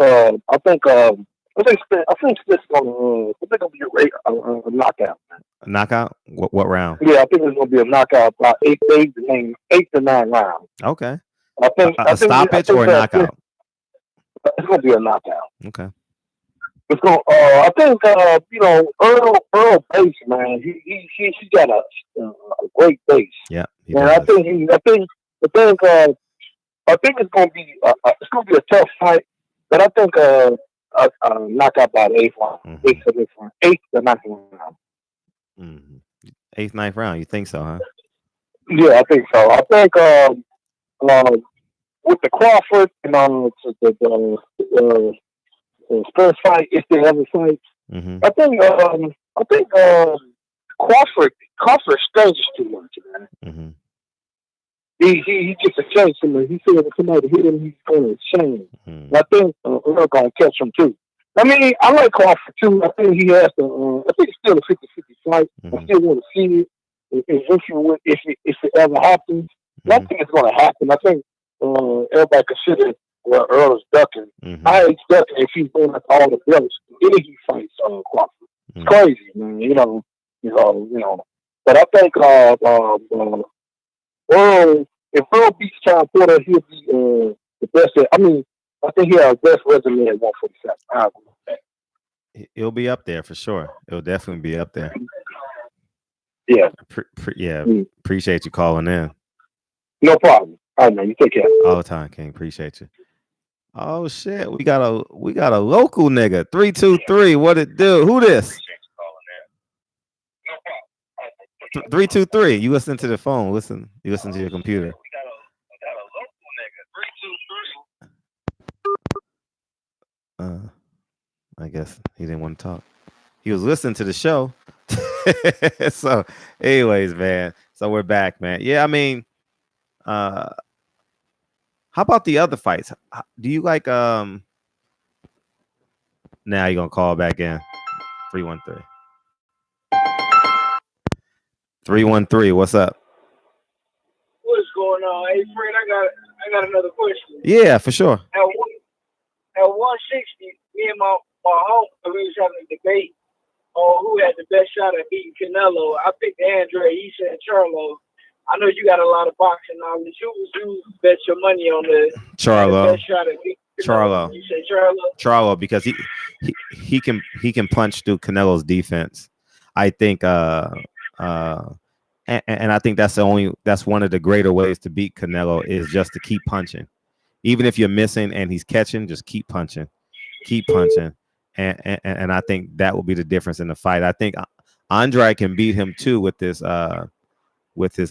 it's gonna be a knockout. A knockout? What round? Yeah, I think it's gonna be a knockout by 8 to 9 rounds. Okay. I think a stoppage or a knockout? It's gonna be a knockout. Okay. It's gonna. I think Earl Bass, man. He got a great base. Yeah. And I think it's gonna be a tough fight, but I think a knockout by the 8th round, 8th to 9th round. 8th, 9th round. You think so, huh? Yeah, I think so. I think with the Crawford and the Spence fight, if they ever fight, I think Crawford stages too much, man. He gets a chance. He said if somebody hit him, he's going to change. I think we're going to catch him too. I mean, I like Crawford too. I think he has to. I think it's still a 50-50 fight. I still want to see it. If it ever happens, I think it's going to happen. I think everybody considers Earl is ducking. I ain't ducking if he's going after all the belts. Then he fights Crawford. It's crazy, man. You know. But I think Earl, if Earl beats Sean Porter, he'll be the best. I think he has the best resume at 147. I agree with that. It'll be up there for sure. It'll definitely be up there. Yeah. Appreciate you calling in. No problem. All right, man. You take care. All the time, King. Appreciate you. Oh shit, we got a local nigga. 323. What it do? Who this? 323. You listen to the phone. You listen to your computer. We got a local nigga. 323. I guess he didn't want to talk. He was listening to the show. So, anyways, man. So we're back, man. Yeah, I mean, how about the other fights? Do you like now you're gonna call back in? 313. 313, what's up? What's going on? Hey, Fred, I got another question. Yeah, for sure. At 160, me and my home, we was having a debate on who had the best shot at beating Canelo. I picked Andre. He said Charlo. I know you got a lot of boxing knowledge. Who bet your money on the Charlo? Best shot at beating Charlo. You said Charlo. Charlo, because he can punch through Canelo's defense. I think and I think that's one of the greater ways to beat Canelo is just to keep punching. Even if you're missing and he's catching, just keep punching. And I think that will be the difference in the fight. I think Andre can beat him too with his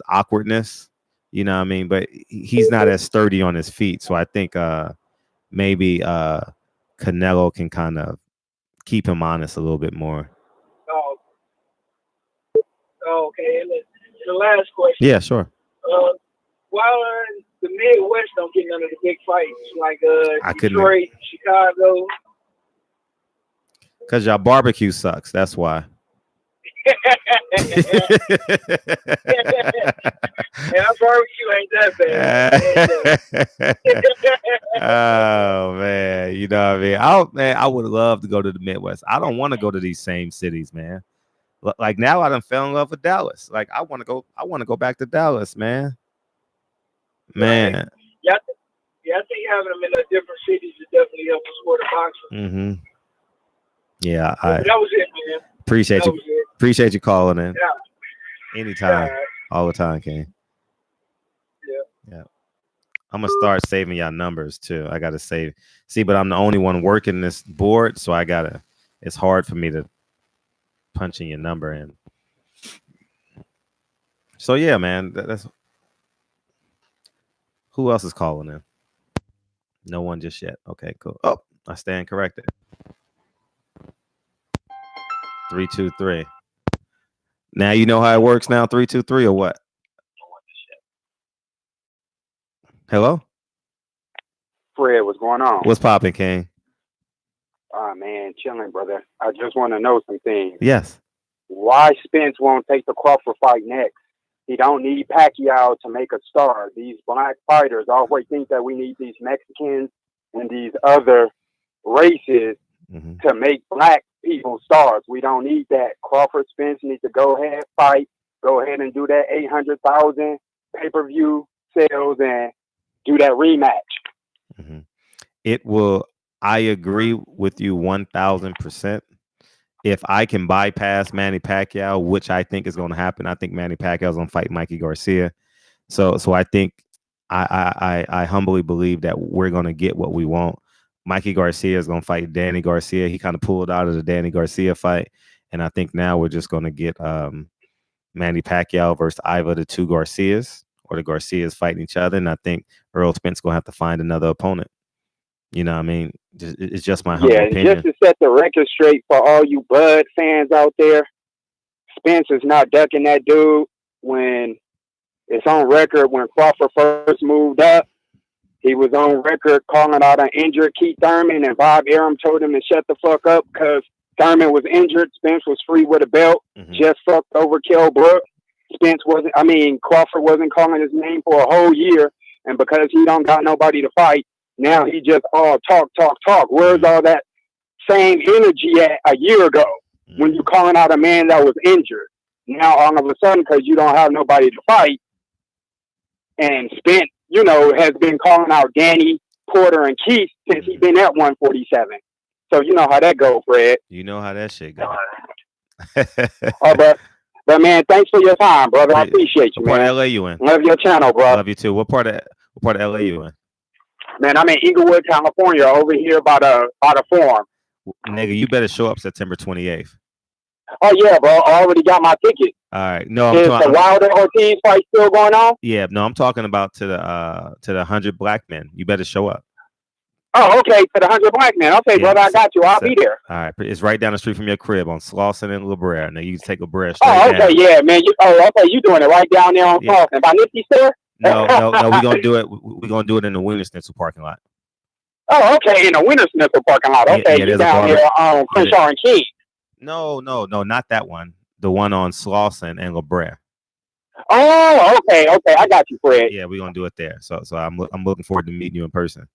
awkwardness, you know what I mean? But he's not as sturdy on his feet. So I think maybe Canelo can kind of keep him honest a little bit more. Oh, okay. And the last question. Yeah, sure. Why the Midwest don't get none of the big fights like Detroit, Chicago? Because y'all barbecue sucks. That's why. And our barbecue ain't that bad. Oh man, you know what I mean? I would love to go to the Midwest. I don't want to go to these same cities, man. Like now, I done fell in love with Dallas. Like I want to go back to Dallas, man. Man. Right. Yeah, I think having them in different cities is definitely help us support the boxing. Yeah, that was it, man. Appreciate you. Appreciate you calling in. Yeah. Anytime, all the time, King. Yeah. I'm gonna start saving y'all numbers too. I gotta save. See, but I'm the only one working this board, so it's hard for me to punch in your number in. So yeah, man. That's who else is calling in? No one just yet. Okay, cool. Oh, I stand corrected. 323. Now you know how it works now, 323 or what? Hello? Fred, what's going on? What's popping, King? Oh, man, chilling, brother. I just want to know some things. Yes. Why Spence won't take the Crawford fight next? He don't need Pacquiao to make a star. These black fighters always think that we need these Mexicans and these other races to make black people stars. We don't need that. Crawford Spence needs to go ahead, fight, go ahead and do that 800,000 pay-per-view sales and do that rematch. It will. I agree with you 1,000%. If I can bypass Manny Pacquiao, which I think is going to happen, I think Manny Pacquiao is going to fight Mikey Garcia. So I think I humbly believe that we're going to get what we want. Mikey Garcia is going to fight Danny Garcia. He kind of pulled out of the Danny Garcia fight, and I think now we're just going to get Manny Pacquiao versus either the two Garcias or the Garcias fighting each other. And I think Earl Spence going to have to find another opponent. You know what I mean? It's just my humble opinion. Just to set the record straight for all you Bud fans out there, Spence is not ducking that dude. When it's on record, when Crawford first moved up, he was on record calling out an injured Keith Thurman, and Bob Arum told him to shut the fuck up because Thurman was injured. Spence was free with a belt, just fucked over Kell Brook. Crawford wasn't calling his name for a whole year, and because he don't got nobody to fight, now he just talk. Where's all that same energy at a year ago when you calling out a man that was injured? Now all of a sudden, because you don't have nobody to fight, and Spence, has been calling out Danny, Porter, and Keith since he's been at 147. So you know how that go, Fred. You know how that shit go. But man, thanks for your time, brother. I appreciate you, man. What part of LA you in? Love your channel, bro. Love you too. What part of LA you in? Man, I'm in Inglewood, California, over here by the Forum. Nigga, you better show up September 28th. Oh yeah, bro. I already got my ticket. All right. No, is the Wilder Ortiz fight still going on? Yeah, no, I'm talking about to the 100 black men. You better show up. Oh, okay, to the 100 black men. Okay, brother, I got you. I'll be there. All right, it's right down the street from your crib on Slauson and La Brea. Now you can take La Brea straight down. Okay, yeah, man. You doing it right down there on Slauson by Nifty Store? No, we're gonna do it. We're gonna do it in the Wiener Schnitzel parking lot. Oh, okay, in the Wiener Schnitzel parking lot. Okay, you down there on Crenshaw and King. No, not that one. The one on Slauson and La Brea. Oh, okay, I got you, Fred. Yeah, we're gonna do it there. So I'm looking forward to meeting you in person.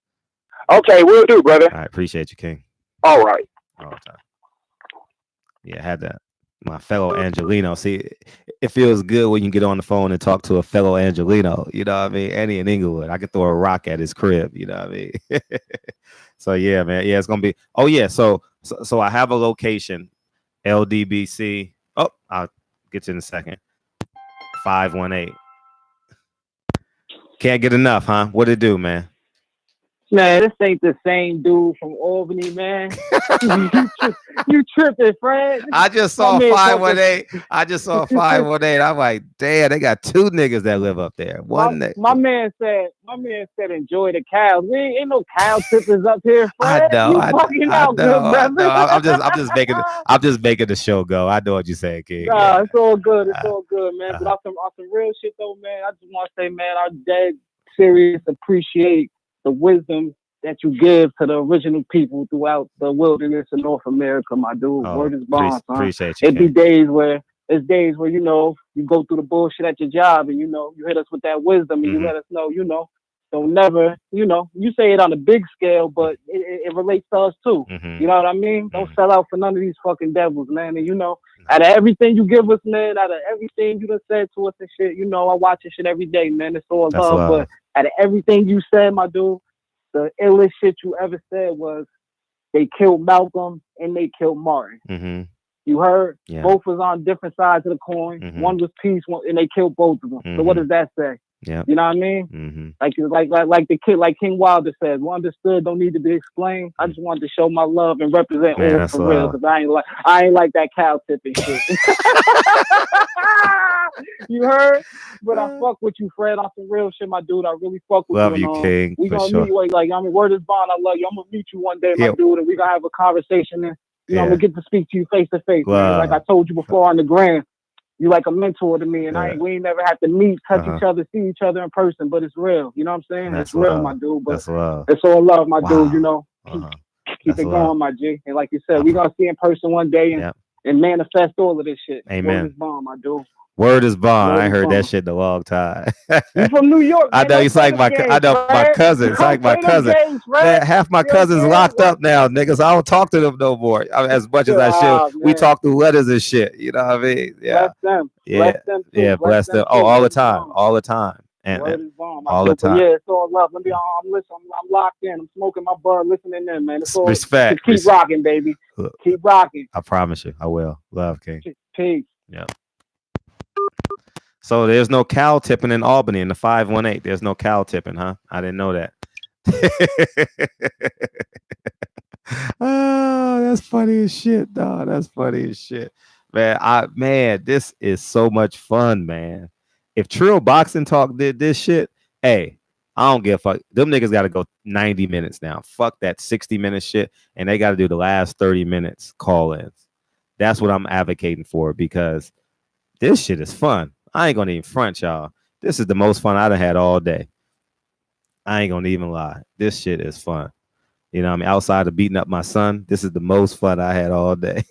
Okay, we'll do, brother. I appreciate you, King. All right. All the time. Yeah, I had that. My fellow Angelino. See, it feels good when you get on the phone and talk to a fellow Angelino. You know what I mean? Annie in Inglewood. I could throw a rock at his crib. You know what I mean? So yeah, man. Yeah, it's gonna be. Oh yeah. So I have a location. LDBC. Oh, I'll get you in a second. 518. Can't get enough, huh? What it do, man? Man, this ain't the same dude from Albany, man. you tripping, Fred. I just saw 518. I'm like, damn, they got two niggas that live up there. My man said, enjoy the cows. We ain't no cow trippers up here, Fred. I know. I'm just making the show go. I know what you're saying, kid. Nah, it's all good. It's all good, man. But on some real shit though, man, I just want to say, man, I dead serious appreciate the wisdom that you give to the original people throughout the wilderness of North America, my dude. Word is bond, son. Appreciate you. It be days where you know you go through the bullshit at your job, and you hit us with that wisdom, and you let us know, don't never, you say it on a big scale, but it relates to us too. You know what I mean? Don't sell out for none of these fucking devils, man. And out of everything you give us, man, out of everything you done said to us and shit, I watch your shit every day, man. It's all love, but out of everything you said, my dude, the illest shit you ever said was they killed Malcolm and they killed Martin. You heard? Yeah. Both was on different sides of the coin. One was peace, and they killed both of them. So what does that say? Yeah. You know what I mean? Like the kid, like King Wilder said, well understood, don't need to be explained. I just wanted to show my love and represent all for real, because I ain't like that cow tipping shit. You heard? But I fuck with you, Fred, on some real shit, my dude. I really fuck with love you. Love you, King. We gonna meet, word is bond. I love you. I'm gonna meet you one day, my dude, and we gonna have a conversation, and I'm gonna get to speak to you face to face. Like I told you before on the gram. You like a mentor to me, and we ain't never have to meet, touch each other, see each other in person, but it's real. You know what I'm saying? That's it's real, love. my dude. But that's love. It's all love, my dude. You know, keep That's it love. going, my G. And like you said, we're gonna see in person one day and manifest all of this shit. Amen. Word is bomb, my dude. Word is bond. Word I is heard bond. that shit in a long time. You from New York? I know it's like my cousin. It's like my cousin. Man, half my cousins locked up now, niggas. I don't talk to them no more. As much as I should. We talk through letters and shit. You know what I mean? Yeah. Bless them. Yeah. Bless them too. Yeah. Bless them. Oh, all the time. All the time. And Word is bomb. all the time. Yeah, it's all love. Let me. I'm listening. I'm locked in. I'm smoking my bud, listening in, man. It's all respect. Keep rocking, baby. Keep rocking. I promise you, I will. Love, King. Peace. Yeah. So there's no cow tipping in Albany in the 518. There's no cow tipping, huh? I didn't know that. Oh, that's funny as shit, dog. That's funny as shit, man. This is so much fun, man. If Trill Boxing Talk did this shit, hey, I don't give a fuck. Them niggas got to go 90 minutes now. Fuck that 60-minute shit, and they got to do the last 30 minutes call-ins. That's what I'm advocating for because this shit is fun. I ain't gonna even front y'all. This is the most fun I've had all day. I ain't gonna even lie. This shit is fun. You know what I mean? Outside of beating up my son, this is the most fun I had all day.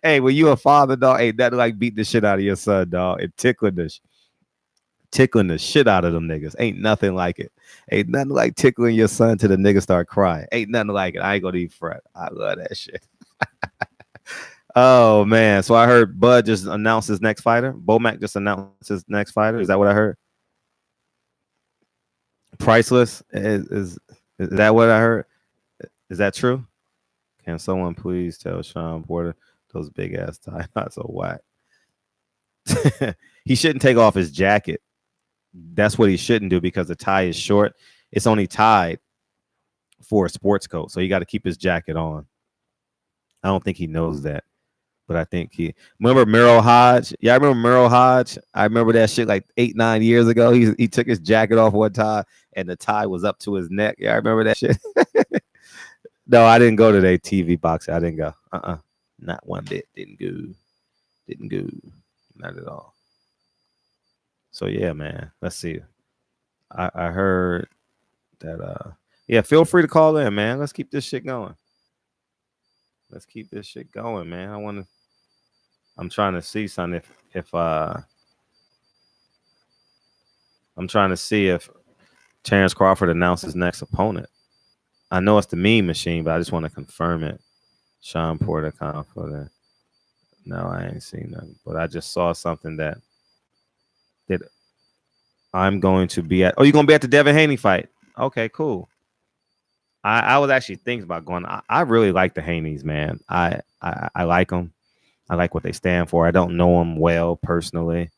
Hey, when you a father, dog, ain't nothing like beating the shit out of your son, dog, and tickling the shit out of them niggas. Ain't nothing like it. Ain't nothing like tickling your son till the niggas start crying. Ain't nothing like it. I ain't gonna even front. I love that shit. Oh man, so I heard Bud just announced his next fighter. Bomac just announced his next fighter. Is that what I heard? Priceless is that what I heard? Is that true? Can someone please tell Sean Porter those big ass tie knots are whack? He shouldn't take off his jacket. That's what he shouldn't do because the tie is short. It's only tied for a sports coat, so you got to keep his jacket on. I don't think he knows that. But I think remember Merrill Hodge. Yeah, I remember Merrill Hodge. I remember that shit like 8-9 years ago. He took his jacket off one time and the tie was up to his neck. Yeah, I remember that shit. No, I didn't go to that TV boxing. I didn't go. Not one bit. Didn't go. Not at all. So yeah, man. Let's see. I heard that yeah, feel free to call in, man. Let's keep this shit going. Let's keep this shit going, man. I'm trying to see something if I'm trying to see if Terrence Crawford announced his next opponent. I know it's the meme machine, but I just want to confirm it. Sean Porter confident. No, I ain't seen nothing. But I just saw something that I'm going to be at. Oh, you're gonna be at the Devin Haney fight. Okay, cool. I was actually thinking about going. I really like the Haneys, man. I like them. I like what they stand for. I don't know them well personally.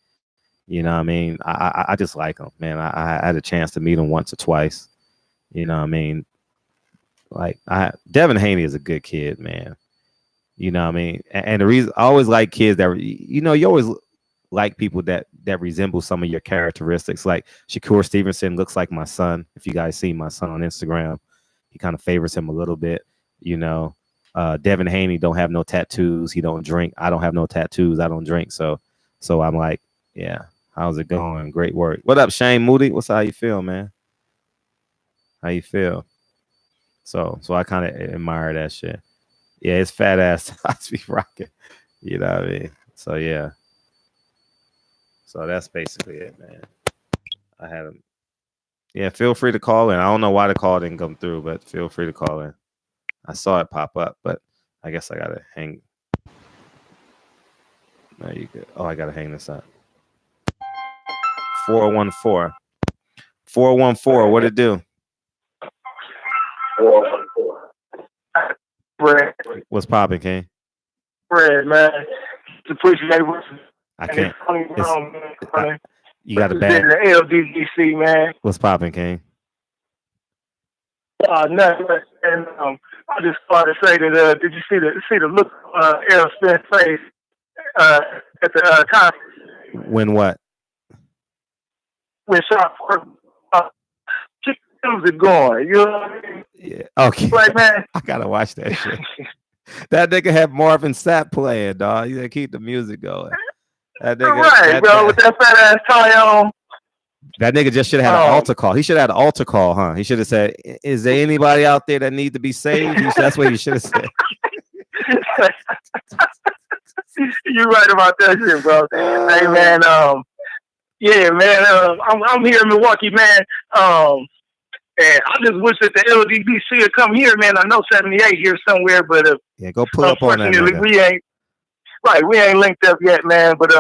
You know what I mean? I just like them, man. I had a chance to meet them once or twice. You know what I mean? Like Devin Haney is a good kid, man. You know what I mean? And the reason I always like kids that, you know, you always like people that resemble some of your characteristics. Like Shakur Stevenson looks like my son. If you guys see my son on Instagram, he kind of favors him a little bit, you know. Devin Haney don't have no tattoos. He don't drink. I don't have no tattoos. I don't drink. So I'm like, yeah, how's it going? Great work. What up, Shane Moody? How you feel, man? How you feel? So I kind of admire that shit. Yeah, his fat ass I be rocking. You know what I mean? So yeah. So that's basically it, man. I had him. Yeah, feel free to call in. I don't know why the call didn't come through, but feel free to call in. I saw it pop up, but I guess I gotta hang. No, you good. Oh, I gotta hang this up. 414. 414. What it do? Fred. What's popping, King? Fred, man. Appreciate what I can't. Man. You got a bad. The LDDC, man. What's popping, King? Nothing. And I just wanted to say that did you see the look Errol Spence face at the conference? When what? When Sean Porter keep the music going, you know what I mean? Yeah. Okay. Like, man, I gotta watch that shit. That nigga had Marvin Sapp playing, dog. You gotta keep the music going. Right, bro, with that fat ass tie on. That nigga just should have had an altar call. He should have had an altar call, huh? He should have said, "Is there anybody out there that need to be saved?" That's what he should have said. You're right about that shit, bro. Hey, man. Yeah, man. I'm here in Milwaukee, man. And I just wish that the LDBC would come here, man. I know 78 here somewhere, but go pull up on that. Unfortunately, we ain't linked up yet, man. But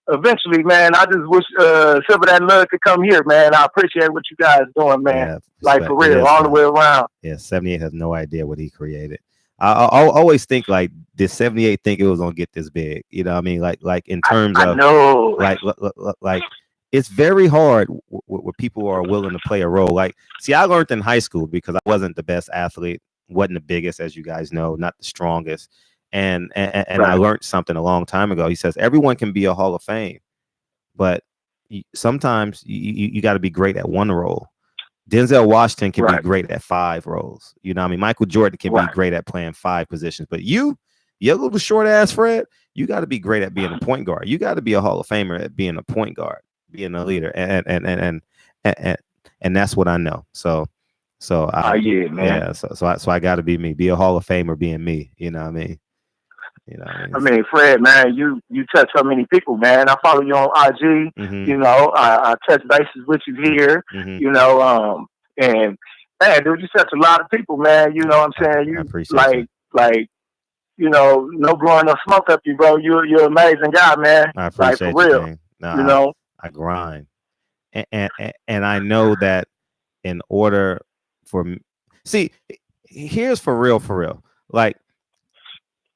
eventually, man, I just wish some of that love could come here, man. I appreciate what you guys doing, man. Yeah, like for real, all the way around. Yeah, 78 has no idea what he created. I always think like this 78 think it was gonna get this big. You know what I mean? Like in terms of know. like it's very hard where people are willing to play a role. Like, see, I learned in high school because I wasn't the best athlete, wasn't the biggest, as you guys know, not the strongest. And right. I learned something a long time ago. He says everyone can be a Hall of Fame, but sometimes you got to be great at one role. Denzel Washington can be great at 5 roles. You know what I mean? Michael Jordan can be great at playing 5 positions. But your little short ass Fred, you got to be great at being a point guard. You got to be a Hall of Famer at being a point guard, being a leader. And that's what I know. So yeah, man. Yeah, so I got to be me, be a Hall of Famer being me. You know what I mean? You know, I mean, Fred, man, you touch so many people, man. I follow you on IG. Mm-hmm. You know, I touch bases with you here. Mm-hmm. You know, and man, dude, you touch a lot of people, man. You know what I'm saying? You like, you know, no blowing no smoke up you, bro. You're an amazing guy, man. I appreciate like, for real. No, you know, I grind, and I know that in order for me, see, here's for real, like.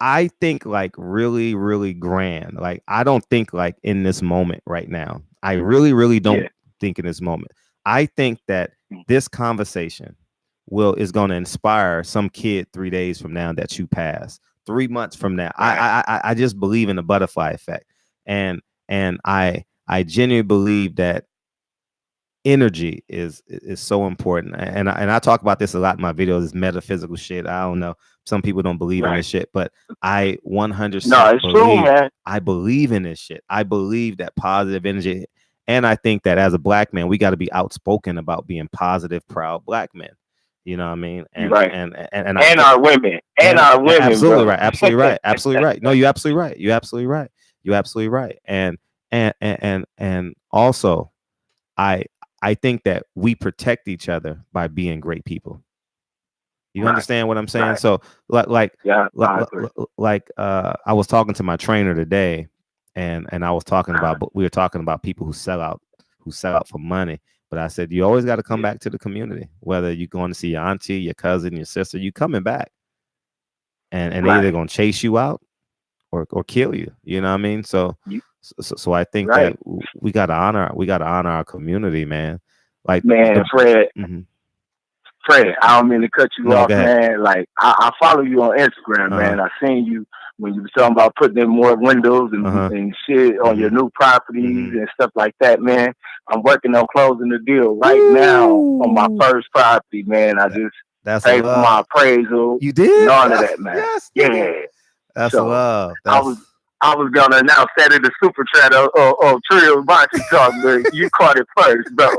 I think like really, really grand. Like, I don't think like in this moment right now. I really, really don't think in this moment. I think that this conversation is going to inspire some kid 3 days from now that you pass, 3 months from now. I just believe in the butterfly effect. And I genuinely believe that energy is so important. And I talk about this a lot in my videos, this metaphysical shit. I don't know. Some people don't believe in this shit, but I 100% true, man. I believe in this shit. I believe that positive energy. And I think that as a black man, we got to be outspoken about being positive, proud black men. You know what I mean? And our women. And our women. Absolutely right. Absolutely right. Absolutely right. No, you're absolutely right. You're absolutely right. You're absolutely right. And also I think that we protect each other by being great people. You understand what I'm saying? Right. So I was talking to my trainer today, and I was talking about, we were talking about people who sell out for money. But I said, you always got to come back to the community, whether you're going to see your auntie, your cousin, your sister, you coming back, and they're either going to chase you out or kill you. You know what I mean? So I think that we got to honor our community, man. Like, man, Fred. Mm-hmm. Fred, I don't mean to cut you off, man. Like, I follow you on Instagram, man. I seen you when you were talking about putting in more windows and shit on your new properties and stuff like that, man. I'm working on closing the deal right now on my first property, man. I just paid for my appraisal. You did? And all of that, man. Yes, yeah. That's love. I was gonna announce that in the super chat of Trio Boxing Talk, but you caught it first, bro.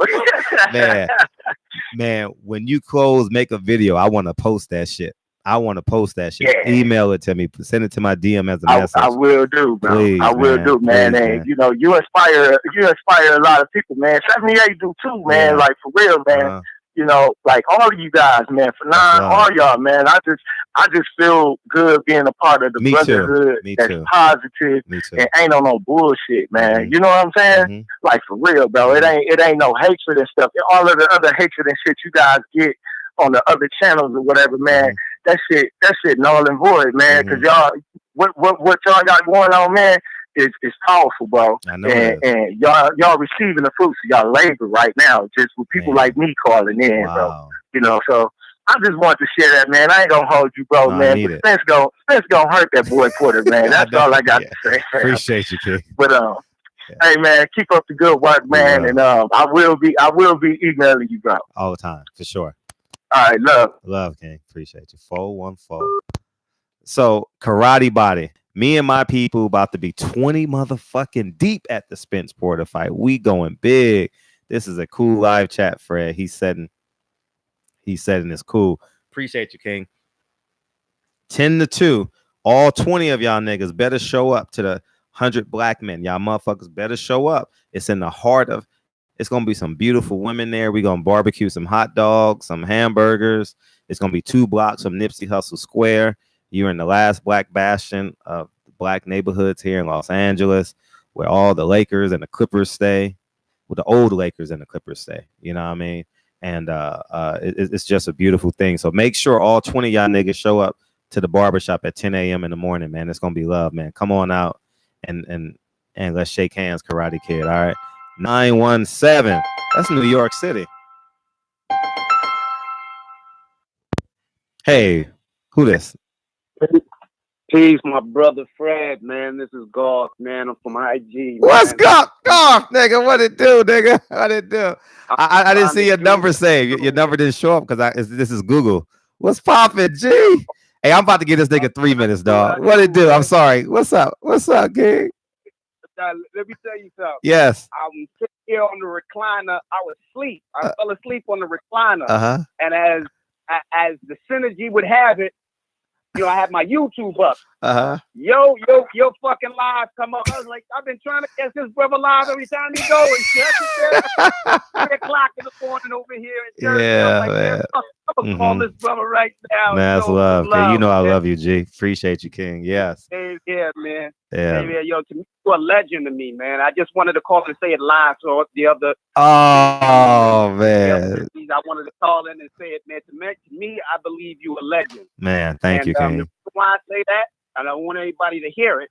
Man, when you close, make a video. I want to post that shit. Yeah. Email it to me. Send it to my DM as a message. I will do, bro. Please, I will do, man. Please, and you know, you inspire a lot of people, man. 78 do too, man. Yeah. Like, for real, man. You know, like all of you guys, man. For all y'all, man. I just feel good being a part of the brotherhood that's positive and ain't on no bullshit, man. Mm-hmm. You know what I'm saying? Like, for real, bro. It ain't no hatred and stuff. All of the other hatred and shit you guys get on the other channels or whatever, man. That shit null and void, man. Because y'all, what y'all got going on, man, is powerful, bro. I know and y'all receiving the fruits of y'all labor right now, just with people like me calling in, bro. You know, so I just want to share that, man. I ain't gonna hold you, bro, man. But Spence gonna hurt that boy Porter, man. That's all I got to say. Appreciate you, kid. But hey, man, keep up the good work, man. And I will be emailing you, bro. All the time, for sure. All right, love, King. Appreciate you. 414. So, Karate Body. Me and my people about to be 20 motherfucking deep at the Spence Porter fight. We going big. This is a cool live chat, Fred. He's setting it's cool. Appreciate you, King. 10-2. All 20 of y'all niggas better show up to the 100 black men. Y'all motherfuckers better show up. It's in the heart of. It's gonna be some beautiful women there. We're gonna barbecue some hot dogs, some hamburgers. It's gonna be 2 blocks from Nipsey Hussle Square. You're in the last black bastion of black neighborhoods here in Los Angeles, where all the Lakers and the Clippers stay, with the old Lakers and the Clippers stay. You know what I mean? And it's just a beautiful thing. So make sure all 20 of y'all niggas show up to the barbershop at 10 a.m. in the morning, man. It's gonna be love, man. Come on out and let's shake hands, Karate Kid. All right. 917. That's New York City. Hey, who this? Peace, my brother Fred, man. This is Golf, man. I'm from IG. Man. What's Golf, nigga? What it do, nigga? What it do? I didn't see your number saved. Your number didn't show up because this is Google. What's poppin', G? Hey, I'm about to give this nigga 3 minutes, dog. What it do? I'm sorry. What's up? What's up, King? Let me tell you something. Yes. I was sitting here on the recliner. I was asleep. I fell asleep on the recliner. And as the synergy would have it, you know, I had my YouTube up. Your fucking live come up. I was like, I've been trying to catch this brother live every time he goes. It's 3 o'clock in the morning over here in Jersey. Yeah, like, man. I'm gonna call this brother right now. Man, that's love. King. You know I love you, G. Appreciate you, King. Yes. Yeah, man. Yeah. Hey, yo, to me, you're a legend to me, man. I just wanted to call and say it live. So the other. Oh, man. I wanted to call in and say it, man. To me, I believe you a legend. Man, thank you, King. Why I say that, I don't want anybody to hear it.